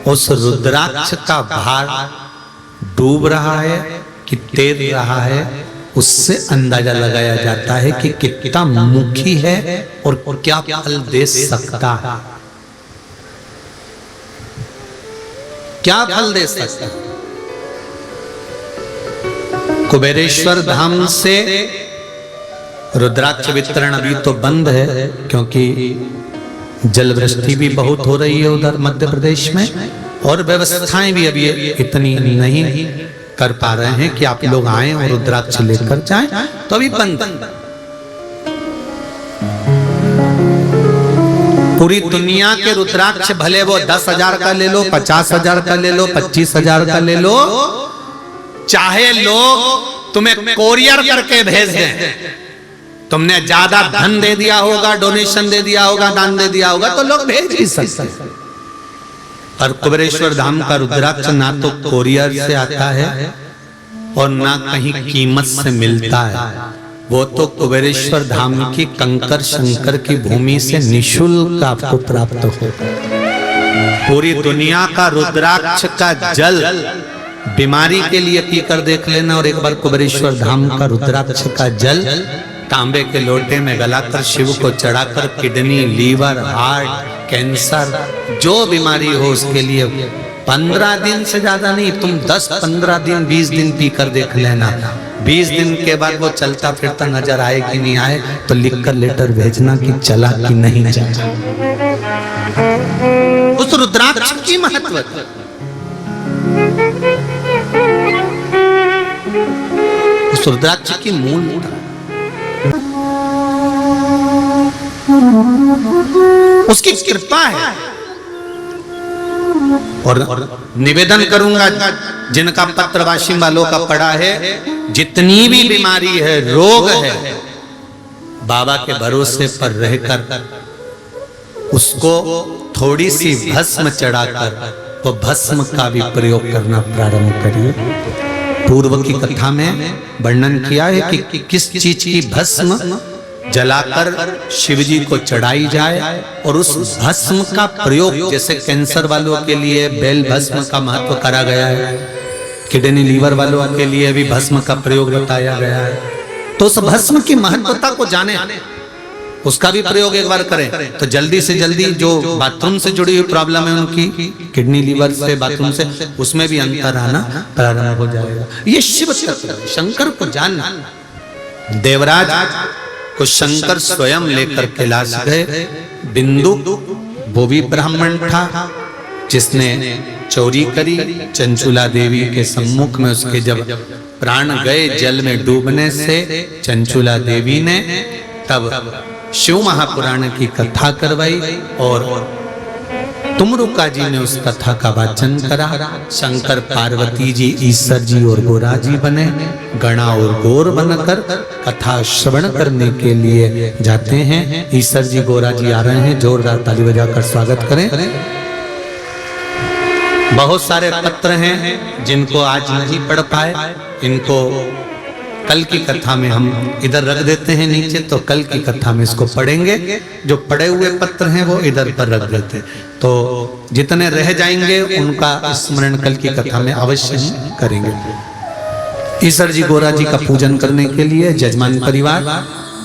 उस रुद्राक्ष का भार डूब रहा है कि तैर रहा है, उससे अंदाजा लगाया जाता है कि कितना मुखी है और क्या फल दे सकता है, क्या फल दे सकता है। कुबेरेश्वर धाम से रुद्राक्ष वितरण अभी तो बंद है, क्योंकि जल वृष्टि भी बहुत हो रही है उधर मध्य प्रदेश में, और व्यवस्थाएं भी अभी इतनी नहीं कर पा रहे हैं कि आप लोग आए और रुद्राक्ष लेकर जाएं, तो अभी बंद। पूरी दुनिया के रुद्राक्ष भले वो 10,000 का ले लो, 50,000 का ले लो, 25,000 का ले लो, चाहे लोग तुम्हें कोरियर करके भेज दें, तुमने ज्यादा धन दे दिया होगा, डोनेशन दे दिया होगा, दान दे दिया होगा, तो लोग भेज ही सकते हैं। और कुबेरेश्वर धाम का रुद्राक्ष ना तो कोरियर से आता है और ना कहीं कीमत से मिलता है, वो तो कुबेरेश्वर धाम की कंकर शंकर की भूमि से निशुल्क आपको प्राप्त होता है। पूरी दुनिया का रुद्राक्ष का जल बीमारी के लिए पीकर देख लेना, और एक बार कुबेरेश्वर धाम का रुद्राक्ष का जल तांबे के लोटे में गलाकर शिव को चढ़ाकर किडनी, लीवर, हार्ट, कैंसर, जो बीमारी हो उसके लिए 15 दिन से ज्यादा नहीं, तुम 10-15 दिन 20 दिन पीकर देख लेना। 20 दिन के बाद वो चलता फिरता नजर आए कि नहीं आए तो लिखकर लेटर भेजना कि चला कि नहीं चला। उस रुद्राक्ष की महत्व, उस रुद्राक्ष की मूलता, उसकी कृपा है। और निवेदन करूंगा जिनका पत्र वाशिम वालों का पड़ा है, जितनी भी बीमारी है, रोग है, बाबा के भरोसे पर रहकर उसको थोड़ी सी भस्म चढ़ाकर वो भस्म का भी प्रयोग करना प्रारंभ करिए। पूर्व की कथा में वर्णन किया है कि किस चीज की भस्म जलाकर शिवजी को चढ़ाई जाए, और उस भस्म का प्रयोग, जैसे कैंसर वालों के लिए बेल भस्म का महत्व करा गया है, किडनी लीवर वालों के लिए भी भस्म का प्रयोग बताया गया है। तो उस भस्म की महत्वता को जाने, उसका भी प्रयोग एक बार करें तो जल्दी से जल्दी जो बाथरूम से जुड़ी हुई प्रॉब्लम है उनकी, किडनी लीवर से, बाथरूम से, उसमें भी अंतर आना प्रारंभ हो जाएगा। ये शिव तत्व, शंकर को जानना। देवराज को शंकर स्वयं लेकर कैलाश गए। बिंदु वो भी ब्राह्मण था जिसने चोरी करी चंचुला देवी के सम्मुख में। उसके जब प्राण गए जल में डूबने से चंचुला देवी ने तब शिव महापुराण की कथा करवाई, और तुमरुका जी ने उस कथा का वाचन करा। शंकर पार्वती जी, ईश्वर जी और गोरा जी बने, गणा और गौर बनकर कथा श्रवण करने के लिए जाते हैं। ईश्वर जी, गोरा जी आ रहे हैं, जोरदार ताली बजाकर स्वागत करें। बहुत सारे पत्र हैं जिनको आज नहीं पढ़ पाए, इनको कल की कथा में हम इधर रख देते हैं नीचे, तो कल की कथा में इसको पढ़ेंगे। जो पढ़े हुए पत्र हैं वो इधर पर रख देते, तो जितने रह जाएंगे उनका स्मरण कल की कथा में अवश्य करेंगे। ईश्वर जी, गोरा जी का पूजन करने के लिए यजमान परिवार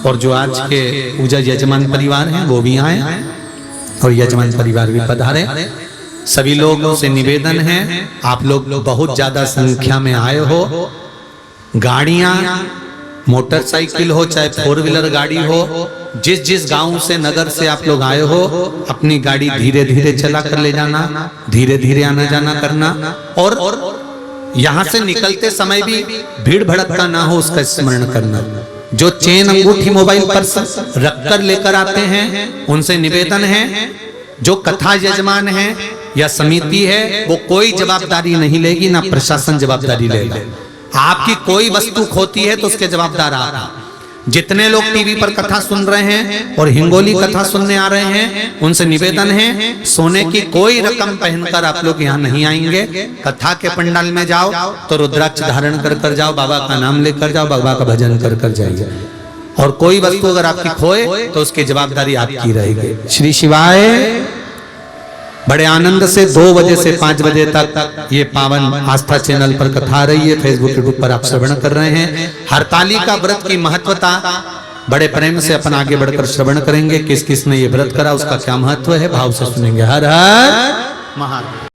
और जो आज के पूजा यजमान परिवार हैं वो भी आए, और यजमान परिवार भी पधारे। सभी लोगों से निवेदन है, आप लोग बहुत ज्यादा संख्या में आए हो। गाड़ियां, मोटरसाइकिल हो चाहे 4 व्हीलर गाड़ी हो, जिस जिस गांव से, नगर से आप लोग आए हो, अपनी गाड़ी धीरे धीरे चला कर ले जाना, धीरे धीरे आना जाना करना, और यहां से निकलते समय भी भीड़ भड़का ना हो उसका स्मरण करना। जो चेन अंगूठी मोबाइल पर रख कर लेकर आते हैं उनसे निवेदन है, जो कथा यजमान है या समिति है वो कोई जवाबदारी नहीं लेगी, ना प्रशासन जवाबदारी लेगा। आपकी कोई वस्तु खोती है तो उसके जवाबदार आप। जितने लोग टीवी पर कथा सुन रहे हैं और हिंगोली कथा सुनने आ रहे हैं, उनसे निवेदन है, सोने की कोई रकम पहनकर आप लोग यहाँ नहीं आएंगे। कथा के पंडाल में जाओ तो रुद्राक्ष धारण कर कर जाओ, बाबा का नाम लेकर जाओ, बाबा का भजन कर कर जाइए। और कोई वस्तु अगर आपकी खोए तो उसकी जवाबदारी आपकी रहेगी। श्री शिवाय। बड़े आनंद से 2 बजे से 5 बजे तक ये पावन आस्था चैनल पर कथा आ रही है, फेसबुक यूट्यूब पर आप श्रवण कर रहे हैं। हरतालिका व्रत की महत्वता बड़े प्रेम से अपन आगे बढ़कर श्रवण करेंगे। किस किस ने ये व्रत करा, उसका क्या महत्व है, भाव से सुनेंगे। हर हर महादेव।